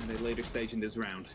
in the later stage in this round.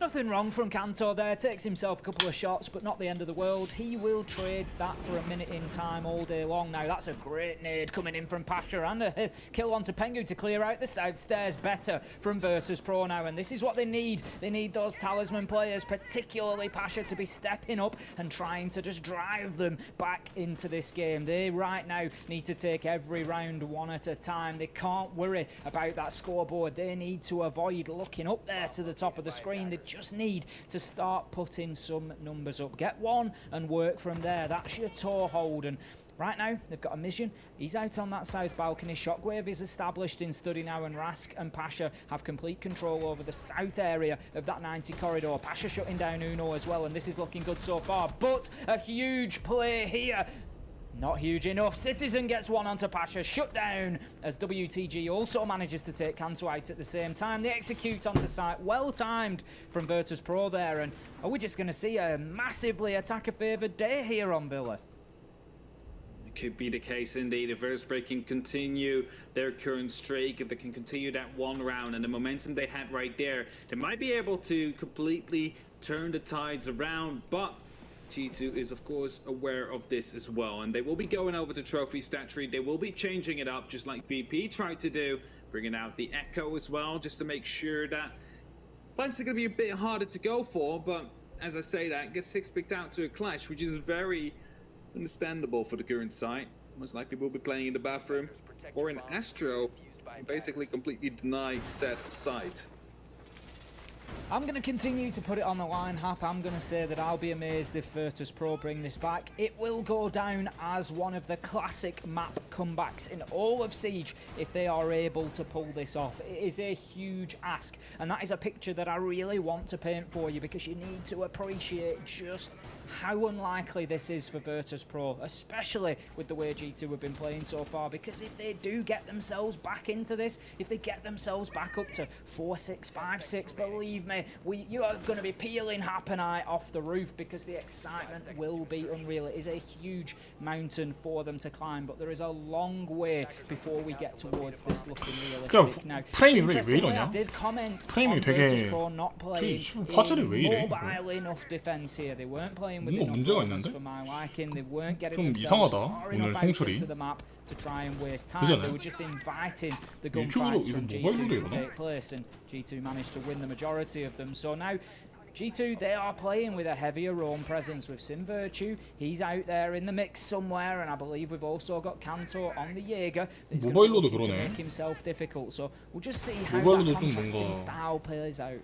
Nothing wrong from Kanto there, takes himself a couple of shots, but not the end of the world. He will trade that for a minute in time all day long. Now that's a great nade coming in from Pasha, and a kill onto BenQ to clear out the south stairs. Better from Virtus Pro now, and this is what they need. They need those talisman players, particularly Pasha, to be stepping up and trying to just drive them back into this game. They right now need to take every round one at a time. They can't worry about that scoreboard. They need to avoid looking up there to the top of the screen. They just need to start putting some numbers up. Get one and work from there. That's your toehold. And right now, they've got a mission. He's out on that south balcony. Shockwave is established in Study now, and Rask and Pasha have complete control over the south area of that 90 corridor. Pasha shutting down Uno as well, and this is looking good so far. But a huge play here. Not huge enough. Citizen gets one onto Pasha, shut down as WTG also manages to take Kanto out at the same time. They execute onto site, well timed from Virtus Pro there. And are we just going to see a massively attacker-favoured day here on Villa? It could be the case indeed. If Versprey can continue their current streak, if they can continue that one round and the momentum they had right there, they might be able to completely turn the tides around. But G2 is of course aware of this as well, and they will be going over to trophy stat tree. They will be changing it up just like VP tried to do, bringing out the Echo as well, just to make sure that plants are going to be a bit harder to go for. But as I say that, gets 6 picked out to a clash, which is very understandable for the current site. Most likely will be playing in the bathroom or in Astro, basically completely denied set site. I'm going to continue to put it on the line, Hap. I'm going to say that I'll be amazed if Virtus Pro bring this back. It will go down as one of the classic map comebacks in all of Siege if they are able to pull this off. It is a huge ask, and that is a picture that I really want to paint for you, because you need to appreciate just how unlikely this is for Virtus Pro, especially with the way G2 have been playing so far. Because if they do get themselves back into this, if they get themselves back up to 4-6, 5-6, believe me, you are going to be peeling Hap and I off the roof, because the excitement will be unreal. It is a huge mountain for them to climb, but there is a long way before we get towards this looking realistic. Now, I did comment on Virtus Pro not playing mobile enough defense here. They weren't playing with enough focus for my liking. They weren't getting themselves far enough out into the map to try and waste time. They were just inviting the gunfights from G2 to take place, and G2 managed to win the majority of them. So now G2, they are playing with a heavier roam presence with Sim Virtue. He's out there in the mix somewhere, and I believe we've also got Kanto on the Jaeger. He's going to make himself difficult. So we'll just see how that contrasting style plays out.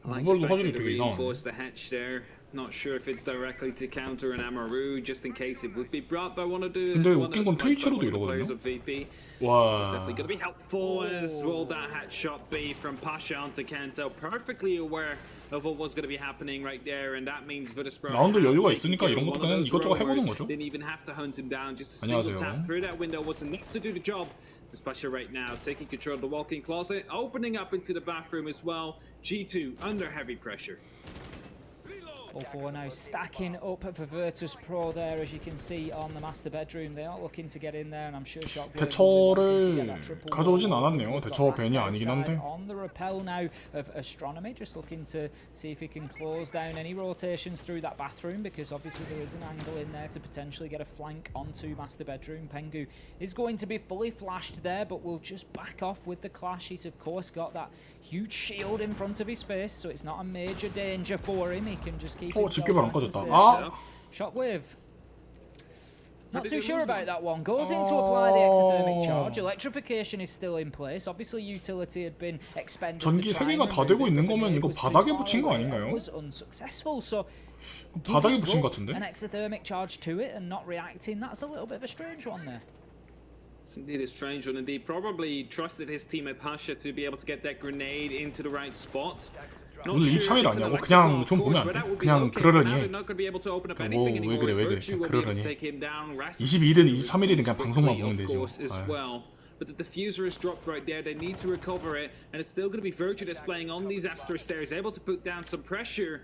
I like the fact that they reinforced the hatch there. Not sure if it's directly to counter an Amaru, just in case it would be brought by one of the players of VP. It's definitely going to be helpful. As will that hatch shot be from Pasha onto Kanto, perfectly aware of what was going to be happening right there, and that means Virtus Pro 라운드 여유가 있으니까 이런 것도 그냥 이것저것 해보는 거죠. Didn't even have to hunt him down. Just a single tap through that window was enough to do the job. As Pasha right now taking control of the walk-in closet, opening up into the bathroom as well. G2 under heavy pressure. All four now stacking up for Virtus Pro there, as you can see on the master bedroom. They are looking to get in there, and I'm sure 대처를 가져오진 않았네요. 대처 벤이 아니긴 한데. On the rappel now of Astronomy, just looking to see if he can close down any rotations through that bathroom, because obviously there is an angle in there to potentially get a flank onto master bedroom. BenQ is going to be fully flashed there, but will just back off with the clash. He's of course got that huge shield in front of his face, so it's not a major danger for him. He can just keep 집게발 안 꺼졌다. 아! Shockwave. Not too sure about that one. Goes in to apply the exothermic charge. Electrification is still in place. Obviously utility had been expended. 전기 3개가 다 되고 있는 거면 이거 바닥에 붙인 거 아닌가요? Was unsuccessful. So 바닥에 붙인 것 같은데? An exothermic charge to it and not reacting. That's a little bit of a strange one there. It's indeed a strange one indeed. Probably trusted his teammate Pasha to be able to get that grenade into the right spot. 오늘 23일 아니냐고? 그냥 좀 보면 안 돼? 그냥 그러려니 해. 왜 그래 그냥 그러려니 해. 22일은 23일이든 그냥 방송만 보면 되지. But the diffuser is dropped right there. They need to recover it, and it's still going to be Virtue that's playing on these Astro stairs, able to put down some pressure.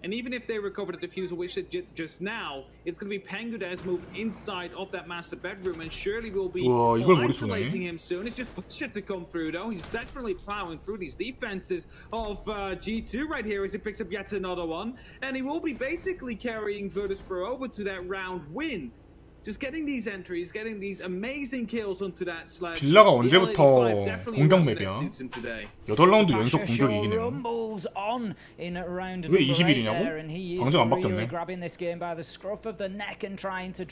And even if they recover the diffuser, which they just now, it's going to be BenQ that has moved inside of that master bedroom, and surely will be isolating him soon. It's just shit to come through, though. He's definitely plowing through these defenses of G2 right here as he picks up yet another one, and he will be basically carrying Virtus.pro over to that round win. Just getting these entries, getting these amazing kills onto that sledge. 빌라가 언제부터 공격 맵이야? 8라운드 연속 공격이기네요. 왜 20일이냐고? 방송 안 바뀌었네.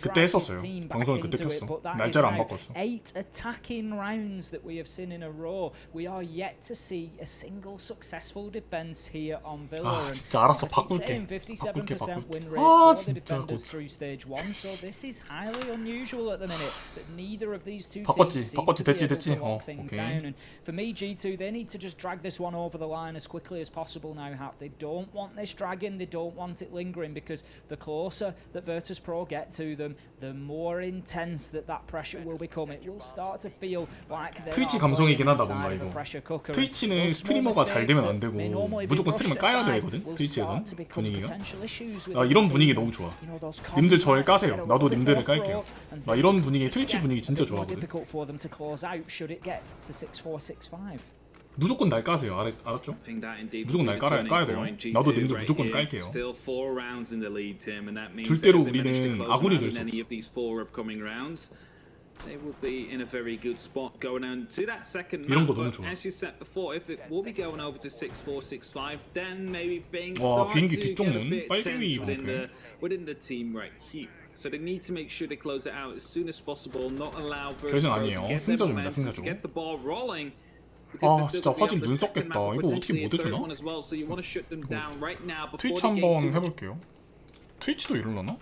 그때 했었어요. 방송을 그때 켰어. 날짜를 안 바꿨어. 8 attacking rounds that we have seen in a row. We are yet to see a single successful defense here on Villa. 아 진짜 알았어. 바꿀게. 아 진짜 highly unusual at the minute that neither of these two teams seem to be able to lock things down. And for me, G2, they need to just drag this one over the line as quickly as possible now, Hap. They don't want this dragging, they don't want it lingering, because the closer that Virtus.pro get to them, the more intense that pressure will become. It will start to feel like 트위치 감성이긴 하다 뭔가 이거. 트위치는 스트리머가 잘 되면 안 되고 무조건 스트리머 까야 되거든. 트위치에선 분위기가. 나 이런 분위기 너무 좋아. 님들 저를 까세요. 나도 님들을 깔게요. 나 이런 분위기, 트위치 분위기 진짜 좋아하거든. 무조건 날 까세요. 알았죠? 무조건 날 까야 돼요. 나도 님들 무조건 깔게요. 절대로 우리는 아군이 될 수 없어. They will be in a very good spot going on to that second 이런 거 map. 너무 But 좋아. as you said before, if it will be going over to 6-4, 6-5, then maybe things 와, start 비행기 to get a 뒷쪽문 bit 빨갱이 tense within the team right here. So they need to make sure they close it out as soon as possible, not allow Virtus to get the momentum, to get the ball rolling. 아 진짜 화질 눈 썩겠다. 이거 어떻게 못 해주나? 트위치 한번 해볼게요. 트위치도 이럴라나?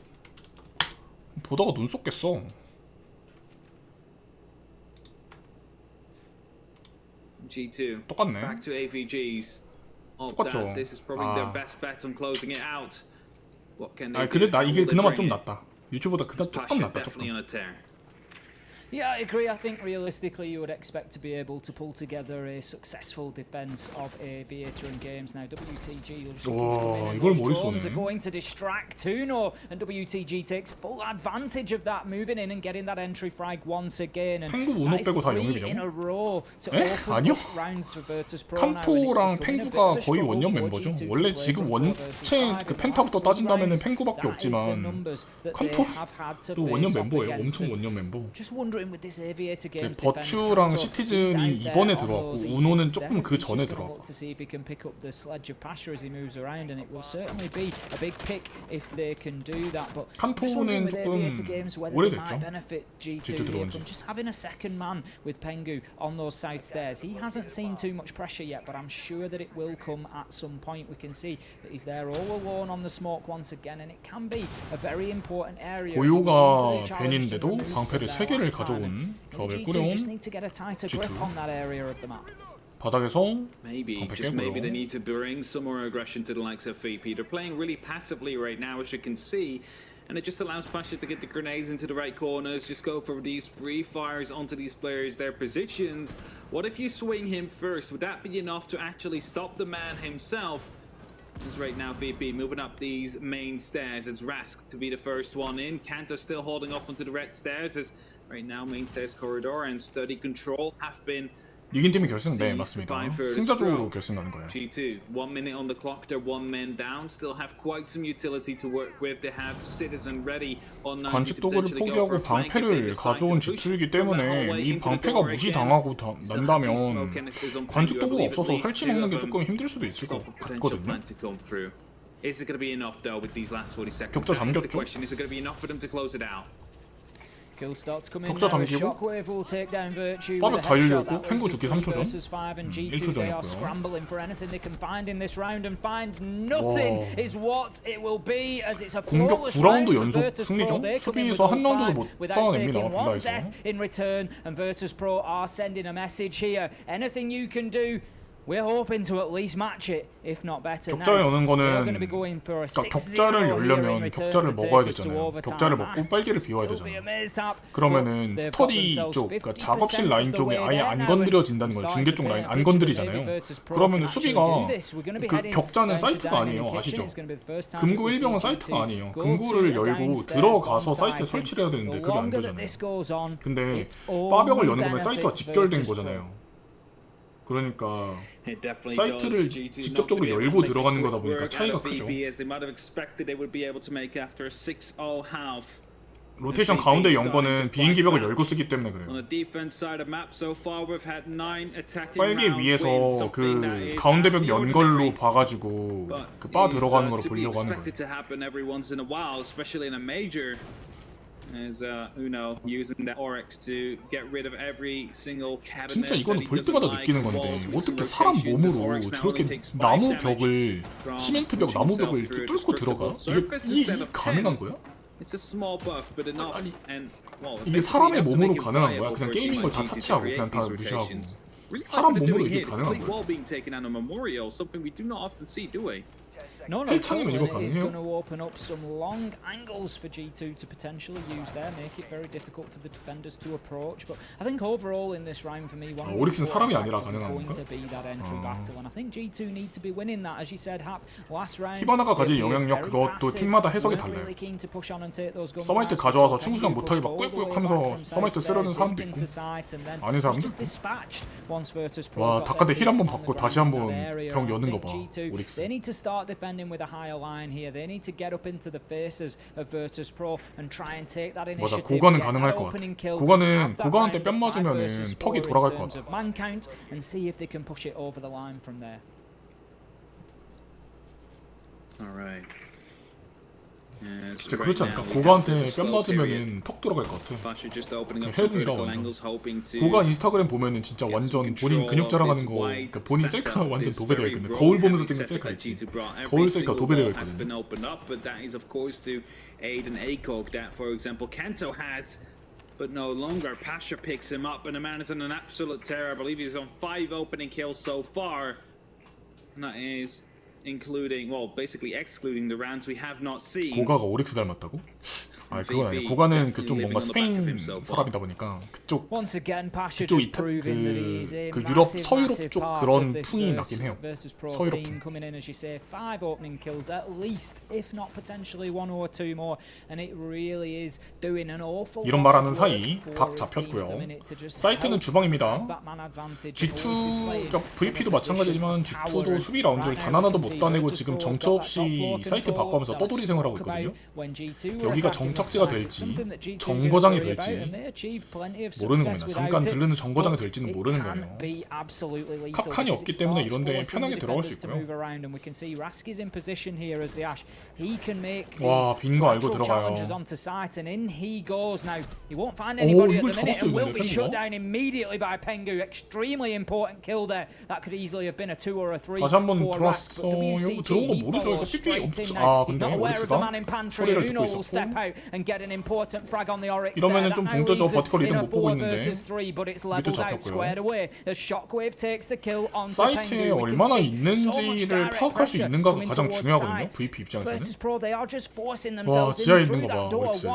보다가 눈 썩겠어. G2 똑같네. back to AVGs. 똑같죠. This is probably their best bet on closing it out. What can they 아 근데 do? 나 이게 그나마 좀 낫다. 유튜브보다 그나마 조금 낫다. 조금. Definitely on a tear. Yeah, I agree. I think realistically you would expect to be able to pull together a successful defense of Aviator in games. Now WTG will just keep coming in. Those drones are going to distract Tuno, and WTG takes full advantage of that, moving in and getting that entry frag once again. And 펭구 우노 빼고 다 영입이냐고? in a row to 에? 아니요. rounds for Virtus.pro. 칸토랑 펭구가 거의 원년 멤버죠. 원래 지금 원체 그 펜타부터 따진다면은 펭구밖에 없지만 칸토도 원년 멤버예요. 엄청 원년 멤버. 버추랑 시티즌이 이번에 들어왔고 우노는 조금 그 전에 들어왔고. 칸토는 조금 오래됐죠. G2 들어온 지. Just having a second man with BenQ on those side stairs. He hasn't seen too much pressure yet, but I'm sure that it will come at some point. We can see that he's there all alone on the smoke once again, and it can be a very important area. 고요가 벤인데도 방패를 3개를 가져온 조합을 꾸려온 G2. 바닥에서 maybe they need to bring some more aggression to the likes of VP. They're playing really passively right now, as you can see. And it just allows Pasha to get the grenades into the right corners, just go for these free fires onto these players, their positions. What if you swing him first? Would that be enough to actually stop the man himself? As right now VP moving up these main stairs. It's Rask to be the first one in. Kanto still holding off onto the red stairs as right now main stairs corridor and study control have been 이긴 팀이 결승 네 맞습니다. 승자적으로 결승하는 거예요. G2, 1 minute on the clock. They're 1 man down. Still have quite some utility to work with. They have Citizen ready on 90 관측 도구를 포기하고 방패를 가져온 G2이기 때문에 이 방패가 무시당하고 난다면 관측 도구가 없어서 설치 먹는 게 조금 힘들 수도 있을 것 같거든요. 격자 잠겼죠? 격자 잠기고 빠르게 달려고 펭구 죽기 3초 전 1초 전이었고요. 공격 9라운드 연속 승리죠. 수비에서 한 라운드도 못 따냅니다. 빌라에서 We're hoping to at least match it, if not better. 격자에 오는 거는 We're going to be going for a 그러니까 6-0 격자를 here in 열려면 return 격자를 to take 먹어야 us to 되잖아요. overtime. 격자를 먹고 빨기를 비워야 Still be 되잖아요. amazed at, 그러면은 but they've 스터디 got 쪽, themselves 그러니까 50% 작업실 라인 of the 쪽에 way 아예 there 안 now 건드려진다는 and 거예요. starting 중계 쪽 to 라인 paint a 안 picture that 건드리잖아요. maybe Virtus Pro 그러면은 can actually 수비가 do this. We're going to be 그 heading 격자는 down to 사이트가 dining 아니에요. in the kitchen. 아시죠? It's going to be the first time 금고 that we've 1병은 seen 사이트가 G2 아니에요. go 금고를 to a 열고 downstairs 들어가서 bomb 사이트에 sighting. 설치를 해야 되는데 The 그게 안 longer that 되잖아요. this goes on, 근데 it's 빠벽을 only 여는 거면 사이트가 benefit 직결된 Virtus Pro. 거잖아요. 그러니까 It definitely 사이트를 does. G2 직접적으로 not gonna be able 열고 to make 들어가는 a 거다 quick 보니까 work 차이가 out of 크죠. VB as they might have expected they would be able to make after a 6-0 half. 로테이션 가운데 연 거는 비행기 벽을 열고 쓰기 때문에 On 그래요. the defense side of map so far we've had 9 attacking 빨개 round 위에서 wins, something that 그 is 가운데 벽 out of 연 the 걸로 ordinary. 봐가지고 But 그 바 is, 들어가는 걸 to be 보려고 하는 expected 거예요. to happen every once in a while, especially in a major. As Uno using that Oryx to get rid of every single cabinet. 진짜 이거는 that he 볼 doesn't 때마다 like, 느끼는 건데 walls with 어떻게 some 사람 rotations, as 몸으로 Oryx not 저렇게 only takes 5 나무 damage 벽을 from 시멘트 벽, pushing 나무 himself 벽을 through 뚫고 들어가? destructible surface instead 이게 of 10. 가능한 거야? It's a small buff, but enough. 아니, And well, 이게 basically 사람의 enough to 몸으로 make it 가능한 거야? viable 그냥 for a 게임인 team 걸 다 like G2 to 차치하고 create 그냥 다 these 무시하고 rotations. Really 사람 like what they're 몸으로 doing 이게 here. 가능한 Complete 거야? wall being taken on a memorial, something we do not often see, do we? No, 헬창이면 이거 totally, and it is 가능해요? going to open up some long angles for G2 to potentially use there, make it very difficult for the defenders to approach. But I think overall in this round for me, one of the 오릭스는 사람이 아니라 factors is 가능한 going 건가? to be that entry battle, and I think G2 need to be winning that. As you said, Hap, last round. 히바나가 가진 they were 영향력 very 그것도 passive, 팀마다 해석이 weren't 달라요. really keen to push on and take those gun 서마이트 rounds, 가져와서 so 충수장 BenQ 못하게 막 pushed all the way 꿀꿀 하면서 back from 서마이트 south 쓰려는 stairs, 사람도 deep 있고 into sight, and then 아닌 사람도 just 있고. dispatched once Virtus Pro 와, got 바깥에 their 힐 한번 feet on 받고 the 다시 ground in 한번 that area. 벽 I 여는 거 think 봐, G2, 오릭스. they need to start defending with a higher line here. They need to get up into the faces of Virtus Pro and try and take that 맞아, initiative. 고가는 get 가능할 that 것 opening 같아. kill, 고가는 have that 고가한테 round 뺨 of 5 맞으면은 versus 4 턱이 in 돌아갈 것 terms 같아. of man count and see if they can push it over the line from there. All right. 진짜 그렇지 않을까? 고가한테 뺨 맞으면은 턱 돌아갈 것 같아. 헤드이라 완전. 고가 인스타그램 보면은 진짜 완전 본인 근육 자랑하는 거, 그러니까 본인 셀카 완전 도배되어 있거든. 거울 보면서 찍는 셀카 있지. 거울 셀카 도배되어 있거든. But that is of course to aid an ACOG that, for example, Kanto has, but no longer. Pasha picks him up, and the man is on an absolute tear. I believe he's on 5 opening kills so far, and that is including, well, basically excluding the rounds we have not seen. 고가가 오릭스 닮았다고? 아, 그건 아니야. 고가는 그쪽 뭔가 스페인 사람이다 보니까 그쪽 이타 그 유럽 서유럽 쪽 그런 풍이 나긴 해요. 서유럽 풍. 이런 말하는 사이 각 잡혔고요. 사이트는 주방입니다. G2, 그러니까 VP도 마찬가지지만 G2도 수비 라운드를 단 하나도 못 따내고 지금 정처 없이 사이트 바꿔면서 떠돌이 생활하고 있거든요. 여기가 정착지가 될지 정거장이 될지 모르는 겁니다. 잠깐 들르는 정거장이 될지는 모르는 거예요. 카칸이 없기 때문에 이런데 편하게 들어갈 수 있고요. 와, 빈 거 알고 들어가요. 오, 이걸 잡았어요 근데 펜구가? 다시 한번 들어왔어요. 들어온 거 모르죠. 이거 삐삐 없어. 아, 근데 오릭스가 소리를 듣고 있었고 이러면은 좀 붕 떠져. 버티컬 이득 못 보고 있는데 밑도 잡혔고요. 사이트에 얼마나 있는지를 파악할 수 있는가가 가장 중요하거든요. VP 입장에서는. 와, 지하에 있는 거 봐, 오릭스.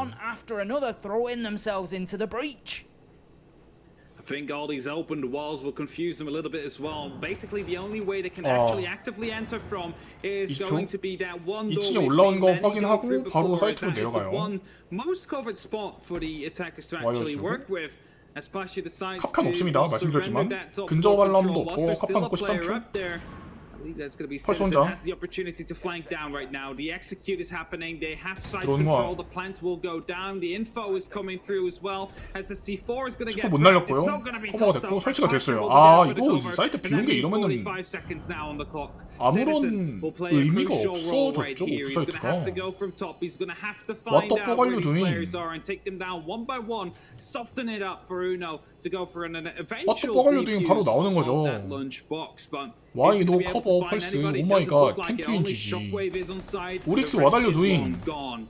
I think all these opened walls will confuse them a little bit as well. Basically, the only way they can actually actively enter from is going to be that one door. 2층에 올라온 거 확인하고 바로 사이트로 내려가요. Most covered spot for the attackers to actually work with. 카칸 없습니다. 말씀드렸지만 근접 발람도 없고 카칸 없고 13초. That's going to be 펄스 Citizen 혼자. has the opportunity to flank down right now. The execute is happening. They have side 들어오는 control. 거야. The plant will go down. The info is coming through as well. As the C4 is going to get 못 cracked. It's 날렸고요. not going to be 커버가 tough, 됐고 though. 설치가 Pasha 됐어요. will be 아, there for the 이거 cover. 사이트 And that 비운 게 means 이러면은 45 seconds now on the clock. 아무런 Citizen will play a 의미가 crucial role right 없어졌죠, here. He's going to have to 사이트가. go from top. He's going to have to find What the out fuck are where you these doing? players are and take them down one by one. Soften it up for Uno to go for an eventual What the fuck are you doing? 바로 나오는 거죠. that lunch box. But Why no cover 펄스? 오 마이 갓, 캠프인 GG. 오릭스 what are you doing? It's going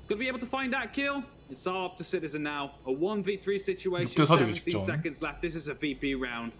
to be able to find that kill. It's all up to Citizen now. A 1v3 situation. 6대 4 되기 17 직전. seconds left. This is a VP round.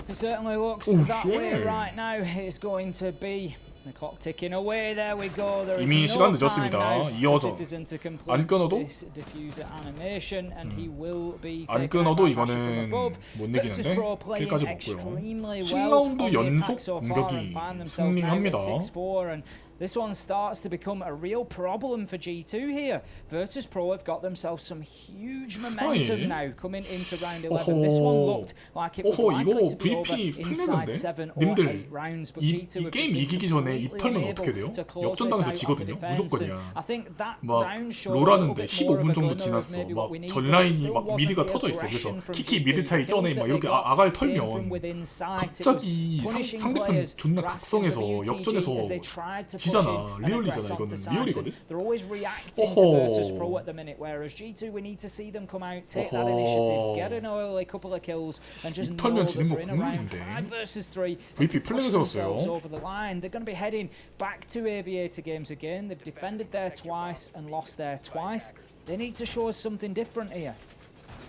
It certainly looks Oh, that way shit. right now. It's going to be the clock ticking away. There we go. There is 이미 시간 no time 늦었습니다. now 이어서 for Citizen to complete 안 끊어도 this diffuser animation, and he will be 안 taken out 끊어도 by Pasha from 이거는 above. 못 Virtus 이기는데 Pro playing 킬까지 먹고요. extremely well 10라운드 on the 연속 attack so far 공격이 and find themselves now 승리합니다. at 6-4, and this one starts to become a real problem for G2 here. Virtus Pro have got themselves some huge momentum now coming into round 11. This one looked like it was likely to be over inside 7 or 8 rounds, but 이 G2 have 게임 just 이기기 been 전에 이 completely 털면 unable 어떻게 돼요? to close 역전당해서 this out 지거든요. of the defense. 무조건이야. I think that 막 round showed a little 롤하는데 bit more of 15분 a 정도 glimmer of 지났어. maybe 막 what we need, 전 but 라인이 still 막 wasn't 미드가 the 터져 있어. 그래서 aggression from 키키 G2. 미드 차이 The 쩌네 kills 막 that 이렇게 they got 아갈 came from 털면 within sight. It was 갑자기 punishing 상대편 players, 존나 grasping the 각성해서 BTG 역전해서 as they tried to push 지잖아. in and 리얼리잖아. aggress onto 이거는 sides. 리얼이거든. They're always reacting to 어허. Virtus Pro at the minute, whereas G2 we need to see them come out, take that initiative, get an early couple of kills, and just know 털면 that 지는 거 they're in a round 공룡인데. 5 versus 3. VP 플랭을 세웠어요. Over the line. They're going to be heading back to Aviator games again. They've defended there twice and lost there twice. They need to show us something different here.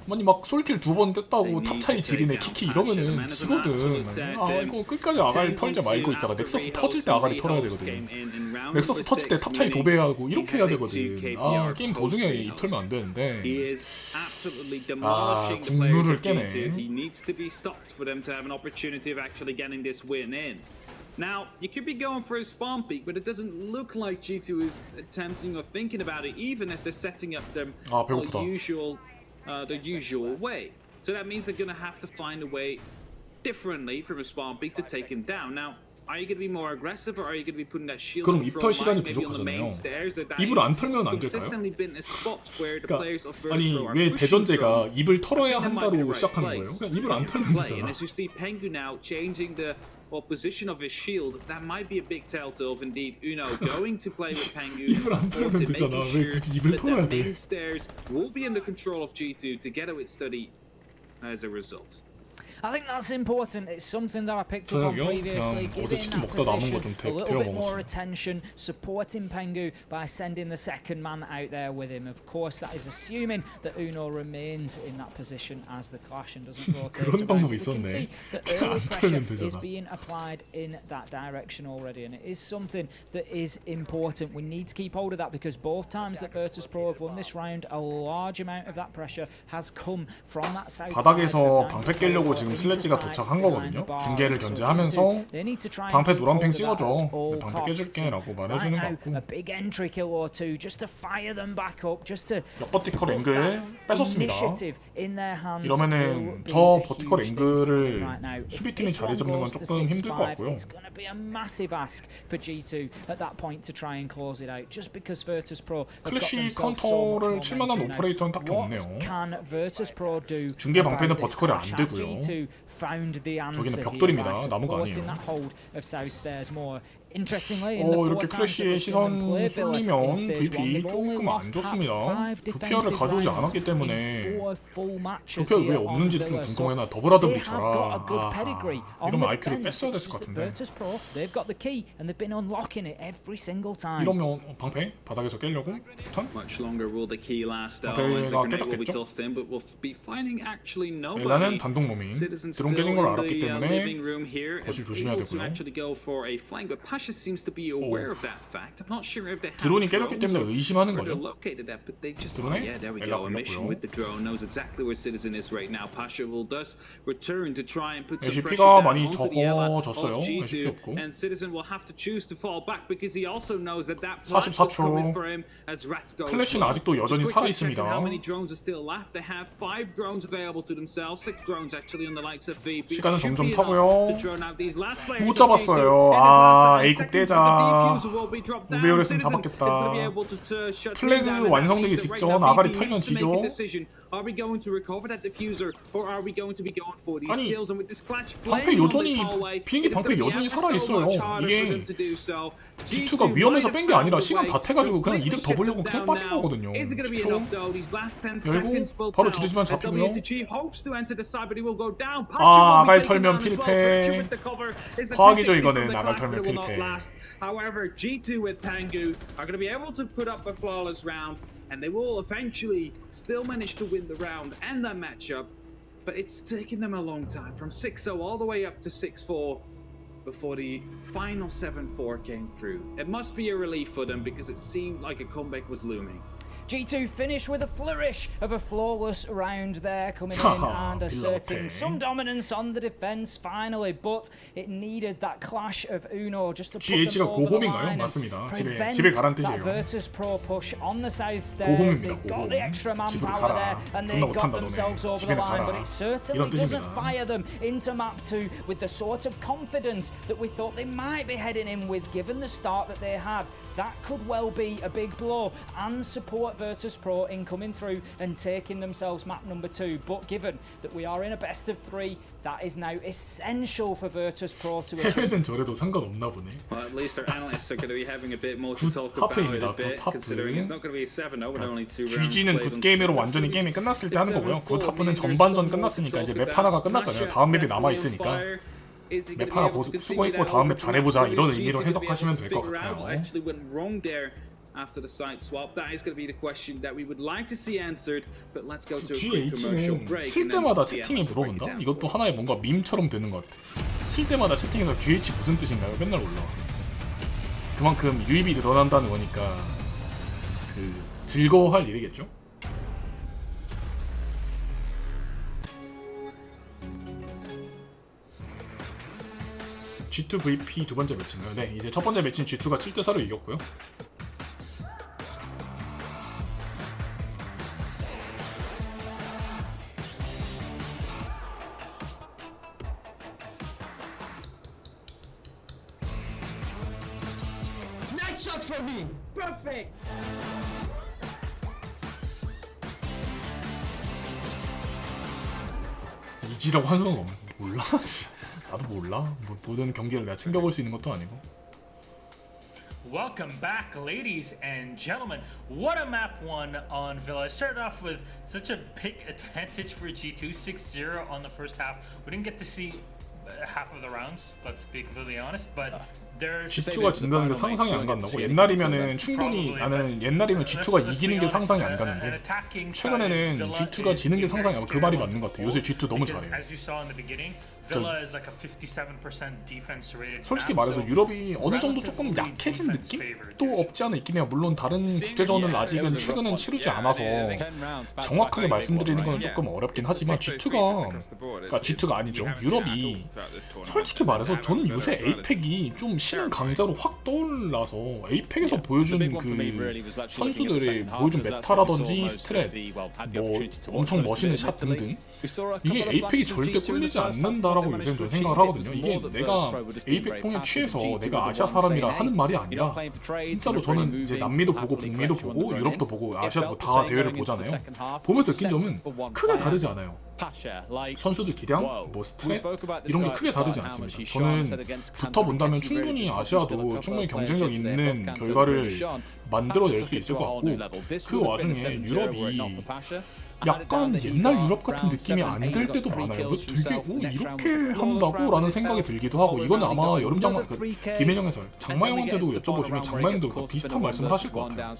아니 막 솔킬 2번 뗐다고 탑 차이 지리네 키키 이러면은 지거든. 아 이거 끝까지 아가리 털자 말고 있다가 넥서스 터질 때 아가리 털어야 되거든. 넥서스 터질 때 탑 차이 도배하고 이렇게 해야 되거든. 아 게임 도중에 이 털면 안 되는데. 아 국룰을 깨네. Now, you could be going for a spawn peek, but it doesn't look like G2 is attempting or thinking about it, even as they're setting up their usual way. So that means they're going to have to find a way differently from a spawn peek to take him down. Now, are you going to be more aggressive, or are you going to be putting that shield 그럼 in 입털 front 시간이 line, maybe on the main 부족하잖아요. stairs? 입을 안 털면 안 될까요? Consistently been a spot where the players of Virtus 아니 Pro are 왜 pushing 대전제가 from. 입을 털어야 That might be 한다로 the right 시작하는 거예요? place. 그냥 입을 안 If 털면 you play, and 되잖아. as you see BenQ now changing the position of his shield, that might be a big telltale of indeed Uno going to play with BenQ 입을 안 털면 되잖아. 왜 굳이 입을 털어야 that the 돼? main stairs will be under control of G2 together with Study as a result. I think that's important. It's something that I picked up on 저녁이요? previously. 그냥 어제 Giving 치킨 that 먹다 남은 거 position 좀 a little 데워 bit more 먹었어요. attention, supporting BenQ by sending the second man out there with him. Of course, that is assuming that Uno remains in that position as the clash and doesn't rotate 그런 around. 방법이 We can 있었네. see that 안 early 털면 pressure is 되잖아. being applied in that direction already, and it is something that is important. We need to keep hold of that because both times that Virtus Pro have won this round, a large amount of that pressure has come from that side. 바닥에서 방패 깨려고 지금 슬래지가 도착한 거거든요. 중계를 견제하면서 방패 노란팽 찍어줘. 방패 깨줄게 라고 말해주는 것 같고 역버티컬 앵글 뺏었습니다. 이러면은 저 버티컬 앵글을 수비팀이 자리 잡는 건 조금 힘들 것 같고요. 클래시 카운터를 칠만한 오퍼레이터는 딱히 없네요. 중계 방패는 버티컬이 안 되고요. 저기는 벽돌입니다. 나무가 아니에요. 이렇게 클래시의 시선 쏠리면 VP 조금 안 좋습니다. 조피아를 가져오지 않았기 때문에 조피아 왜 없는지 좀 궁금해. 나 더블하드 브리쳐라. 이러면 IQ를 뺐어야 됐을 것 같은데. 이러면 방패 바닥에서 깨려고 폭탄? 방패가 깨졌겠죠? 엘라는 단독 로밍. 드론 깨진 걸 알았기 때문에 거실 조심해야 되고요. 드론이 깨졌기 때문에 의심하는 거죠. 드론에 엘라 걸렸고요. HP가 많이 적어졌어요. HP 없고 44초. 클래시는 아직도 여전히 살아있습니다. 시간은 점점 타고요. 못 잡았어요. 아 A국 떼자. 우베열했으면 잡았겠다. 플래그 완성되기 직전 아가리 털면 지죠. 아니 방패 여전히 비행기 방패 여전히 살아있어요. 이게 G2가 위험해서 뺀 게 아니라 시간 다 태가지고 그냥 이득 더 보려고 그냥 빠진 거거든요. 10초 열고 바로 지르지만 잡히고요. 아 아가리 털면 필패. 과학이죠 이거는. 아가리 털면 필패. However, G2 with BenQ are going to be able to put up a flawless round, and they will eventually still manage to win the round and that matchup. but it's taken them a long time, from 6-0 all the way up to 6-4 before the final 7-4 came through. It must be a relief for them because it seemed like a comeback was looming. G2 finished with a flourish of a flawless round there, coming in and asserting some dominance on the defense finally, but it needed that clash of Uno just to put them over the line and prevent that Virtus Pro push on the side stairs. They got the extra manpower there and they got themselves over the line, but it certainly doesn't fire them into map 2 with the sort of confidence that we thought they might be heading in with, given the start that they had. That could well be a big blow and support Virtus Pro in coming through and taking themselves map number 2. But given that we are in a best of 3, that is now essential for Virtus Pro to achieve. 해외는 저래도 상관없나 보네. Well, at least our analysts are going to be having a bit more to talk about it a bit, considering it's not going to be a 7-0 with only 2 rounds. GG는 굿 게임으로 완전히 게임이 끝났을 때 하는 거고요. 굿 하프는 전반전 끝났으니까 이제 맵 하나가 끝났잖아요. 다음 맵이 남아 있으니까. 맵 하나 수고했고 다음 맵 잘해보자 이런 의미로 해석하시면 될 것 같아요. After the site swap, that is going to be the question that we would like to see answered. But let's go to a quick commercial break. 칠 때마다 채팅에 물어본다? 이것도 하나의 뭔가 밈처럼 되는 것 같아. 칠 때마다 채팅에서 GH 무슨 뜻인가요? 맨날 올라와. 그만큼 유입이 늘어난다는 거니까 그 즐거워할 일이겠죠? G2 VP 두 번째 매치인가요? 네, 이제 첫 번째 매치는 G2가 7대4로 이겼고요. Nice shot for me. Perfect. 이지라고 하는 건 몰라? 나도 몰라. 모든 경기를 내가 챙겨볼 수 있는 것도 아니고. Welcome back, ladies and gentlemen. What a map one on Villa. Started off with such a big advantage for G2, 6-0 on the first half. We didn't get to see half of the rounds, let's be completely honest, but G2가 진다는 게 상상이 안 간다고? 옛날이면은 충분히 나는 옛날이면 G2가 이기는 게 상상이 안 가는데 최근에는 G2가 지는 게 상상이 안 가. 그 말이 맞는 것 같아. 요새 G2 너무 잘해. 솔직히 말해서 유럽이 어느 정도 조금 약해진 느낌도 없지 않아 있긴 해요. 물론 다른 국제전을 아직은 최근은 치르지 않아서 정확하게 말씀드리는 건 조금 어렵긴 하지만 G2가 아니죠. 유럽이 솔직히 말해서 저는 요새 에이펙이 좀 신흥 강자로 확 떠올라서 에이펙에서 보여준 그 선수들의 보여준 메타라든지 스트랩 뭐 엄청 멋있는 샷 등등 이게 에이펙이 절대 꿀리지 않는다라고 요새는 저 생각을 하거든요. 이게 내가 에이펙 폼에 취해서 내가 아시아 사람이라 하는 말이 아니라 진짜로 저는 이제 남미도 보고 북미도 보고 유럽도 보고 아시아도 다 대회를 보잖아요. 보면서 느낀 점은 크게 다르지 않아요. 선수들 기량, 뭐 스트랩 이런 게 크게 다르지 않습니다. 저는 붙어본다면 충분히 아시아도 충분히 경쟁력 있는 결과를 만들어낼 수 있을 것 같고 그 와중에 유럽이 약간 옛날 유럽 같은 느낌이 안 들 때도 많아요. 되게 이렇게 한다고? 라는 생각이 들기도 하고 이거는 아마 여름장마 김혜영에서 장마영한테도 여쭤보시면 장마영도 비슷한 말씀을 하실 것 같아요.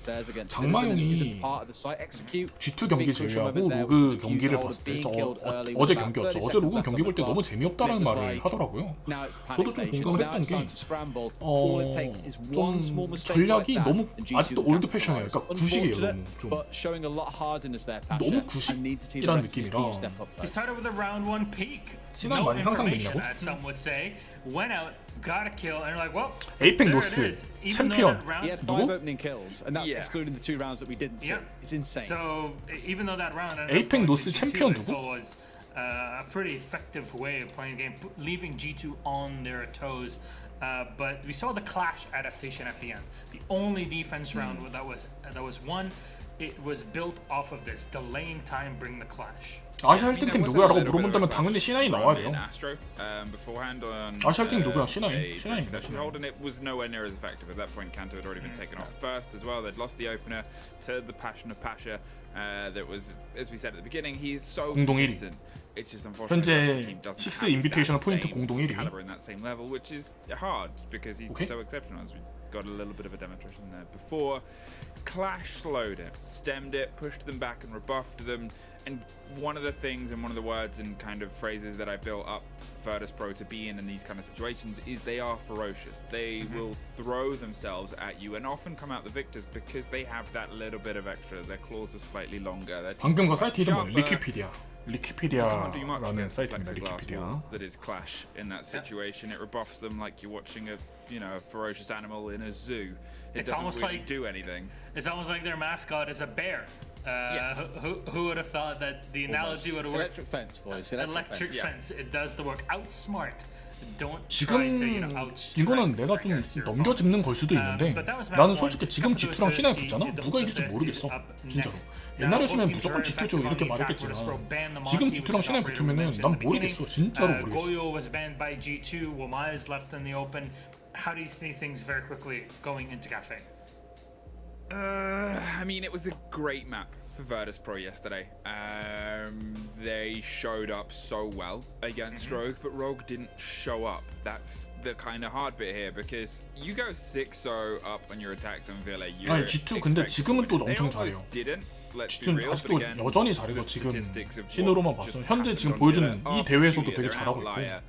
장마영이 G2 경기 제외하고 로그 경기를 봤을 때 어제 경기였죠. 어제 로그 경기 볼 때 너무 재미없다라는 말을 하더라고요. 저도 좀 공감을 했던 게 좀 전략이 너무 아직도 올드 패션이에요. 그러니까 구식이에요. 너무 구식이란 느낌이라 시간 많이 향상 됐냐고? 에이펙 노스 챔피언 누구? 에이펙 노스 챔피언 누구? A pretty effective way of playing the game, leaving G2 on their toes. But we saw the clash adaptation at the end. The only defense round that was won, it was built off of this, delaying time, bring the clash. 아시아 1등팀 누구야라고 물어본다면 당연히 C9이 나와야 돼요. 아시아 1등 누구야? C9입니다. It was nowhere near as effective at that point. Kanto had already been taken off first as well. They'd lost the opener to the Passion of Pasha. That was, as we said at the beginning, he's so consistent. It's just unfortunate. 현재 6 인비테이셔널 포인트 공동 1위. In that same level, which is hard because he's so exceptional. As we got a little bit of a demonstration there before. Clash slowed it, stemmed it, pushed them back and rebuffed them. And one of the things and one of the words and kind of phrases that I built up Virtus Pro to be in these kind of situations is they are ferocious. They will throw themselves at you and often come out the victors because they have that little bit of extra. Their claws are slightly longer. 방금 그 사이트 이름 뭐예요? 리퀴피디아라는 사이트입니다. 리퀴피디아. That is clash in that situation. It rebuffs them like you're watching a a ferocious animal in a zoo. It doesn't really do anything. It's almost like their mascot is a bear. Who would have thought that the analogy would work? Electric fence, boys. Electric fence. It does the work. Outsmart. Don't 지금 try to, out 이거는 내가 좀 넘겨짚는 걸 수도 있는데 나는 솔직히 지금 G2랑 신화에 붙잖아? 누가 이길지 모르겠어 진짜로. 옛날에는 무조건 G2죠 이렇게 말했겠지만 지금 G2랑 신화에 붙으면은 난 모르겠어 진짜로 모르겠어. Goyo was banned by G2. Wamai is left in the open. How do you see things very quickly going into Cafe? I mean, it was a great map for Virtus Pro yesterday. They showed up so well against Rogue, but Rogue didn't show up. That's the kind of hard bit here because you go 6-0 up on your attacks on Villa. 아니 G2 근데 지금은 또 엄청 잘해요. G2는 아직도 여전히 잘해서 지금 신으로만 봤어. 현재 지금 보여주는 이 대회에서도 되게 잘하고 있고.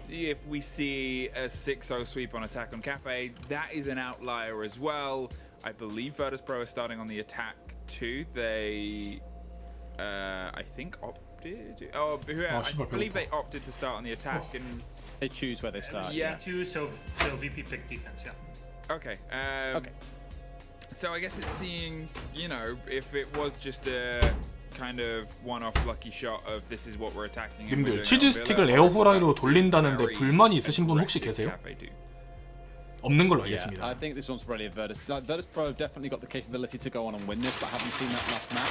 If we see a 6-0 sweep on attack on Cafe, that is an outlier as well. I believe Virtus Pro is starting on the attack too. They, I think opted. I believe they opted to start on the attack and they choose where they start. Yeah. So VP picked defense. Yeah. Okay. Okay. So I guess it's seeing, if it was just a kind of one-off lucky shot of this is what we're attacking. 님들 치즈 스틱을 에어 후라이로 돌린다는데 불만이 있으신 분 혹시 계세요? 없는 걸로 알겠습니다. I think this one's probably a Virtus. Virtus Pro have definitely got the capability to go on and win this, but haven't seen that last map.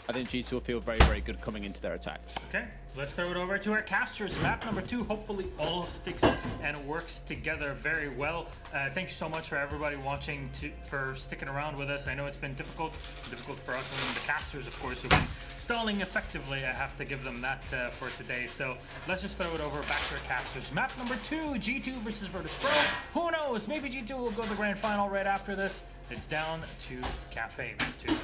I think G2 will feel very, very good coming into their attacks. Okay, let's throw it over to our casters. Map number 2, hopefully all sticks and works together very well. Thank you so much for everybody watching, for sticking around with us. I know it's been difficult for us and the casters, of course, who've been stalling effectively. I have to give them that for today. So let's just throw it over back to our casters. Map number 2, G2 versus Virtus Pro. Who knows? Maybe G2 will go to the grand final right after this. It's down to Cafe 2.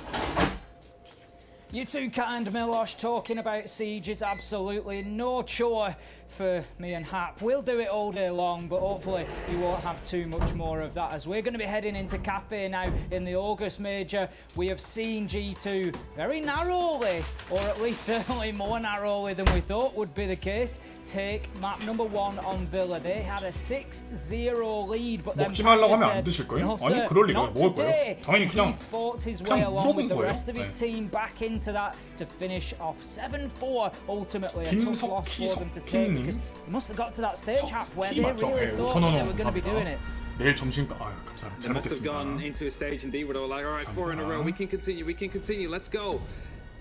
You too kind, Milosh, talking about Siege is absolutely no chore for me and Hap. We'll do it all day long, but hopefully you won't have too much more of that as we're going to be heading into Cafe now in the August Major. We have seen G2 very narrowly, or at least certainly more narrowly than we thought would be the case, take map number 1 on Villa. They had a 6-0 lead, but then 먹지 말라고 하면 안 드실 거예요? 아니 그럴 리가 먹을 거예요. 당연히 그냥 물어본 거예요. Rest of his team back into that to finish off 7-4 ultimately. A tough loss for them to take because they must have got to that stage Hap where they really thought they were going to be doing it. 내일 점심 아유 감사합니다. 잘 They must have gone 먹겠습니다. into a stage indeed where they were like, all right, 4 in a row, we can continue, let's go.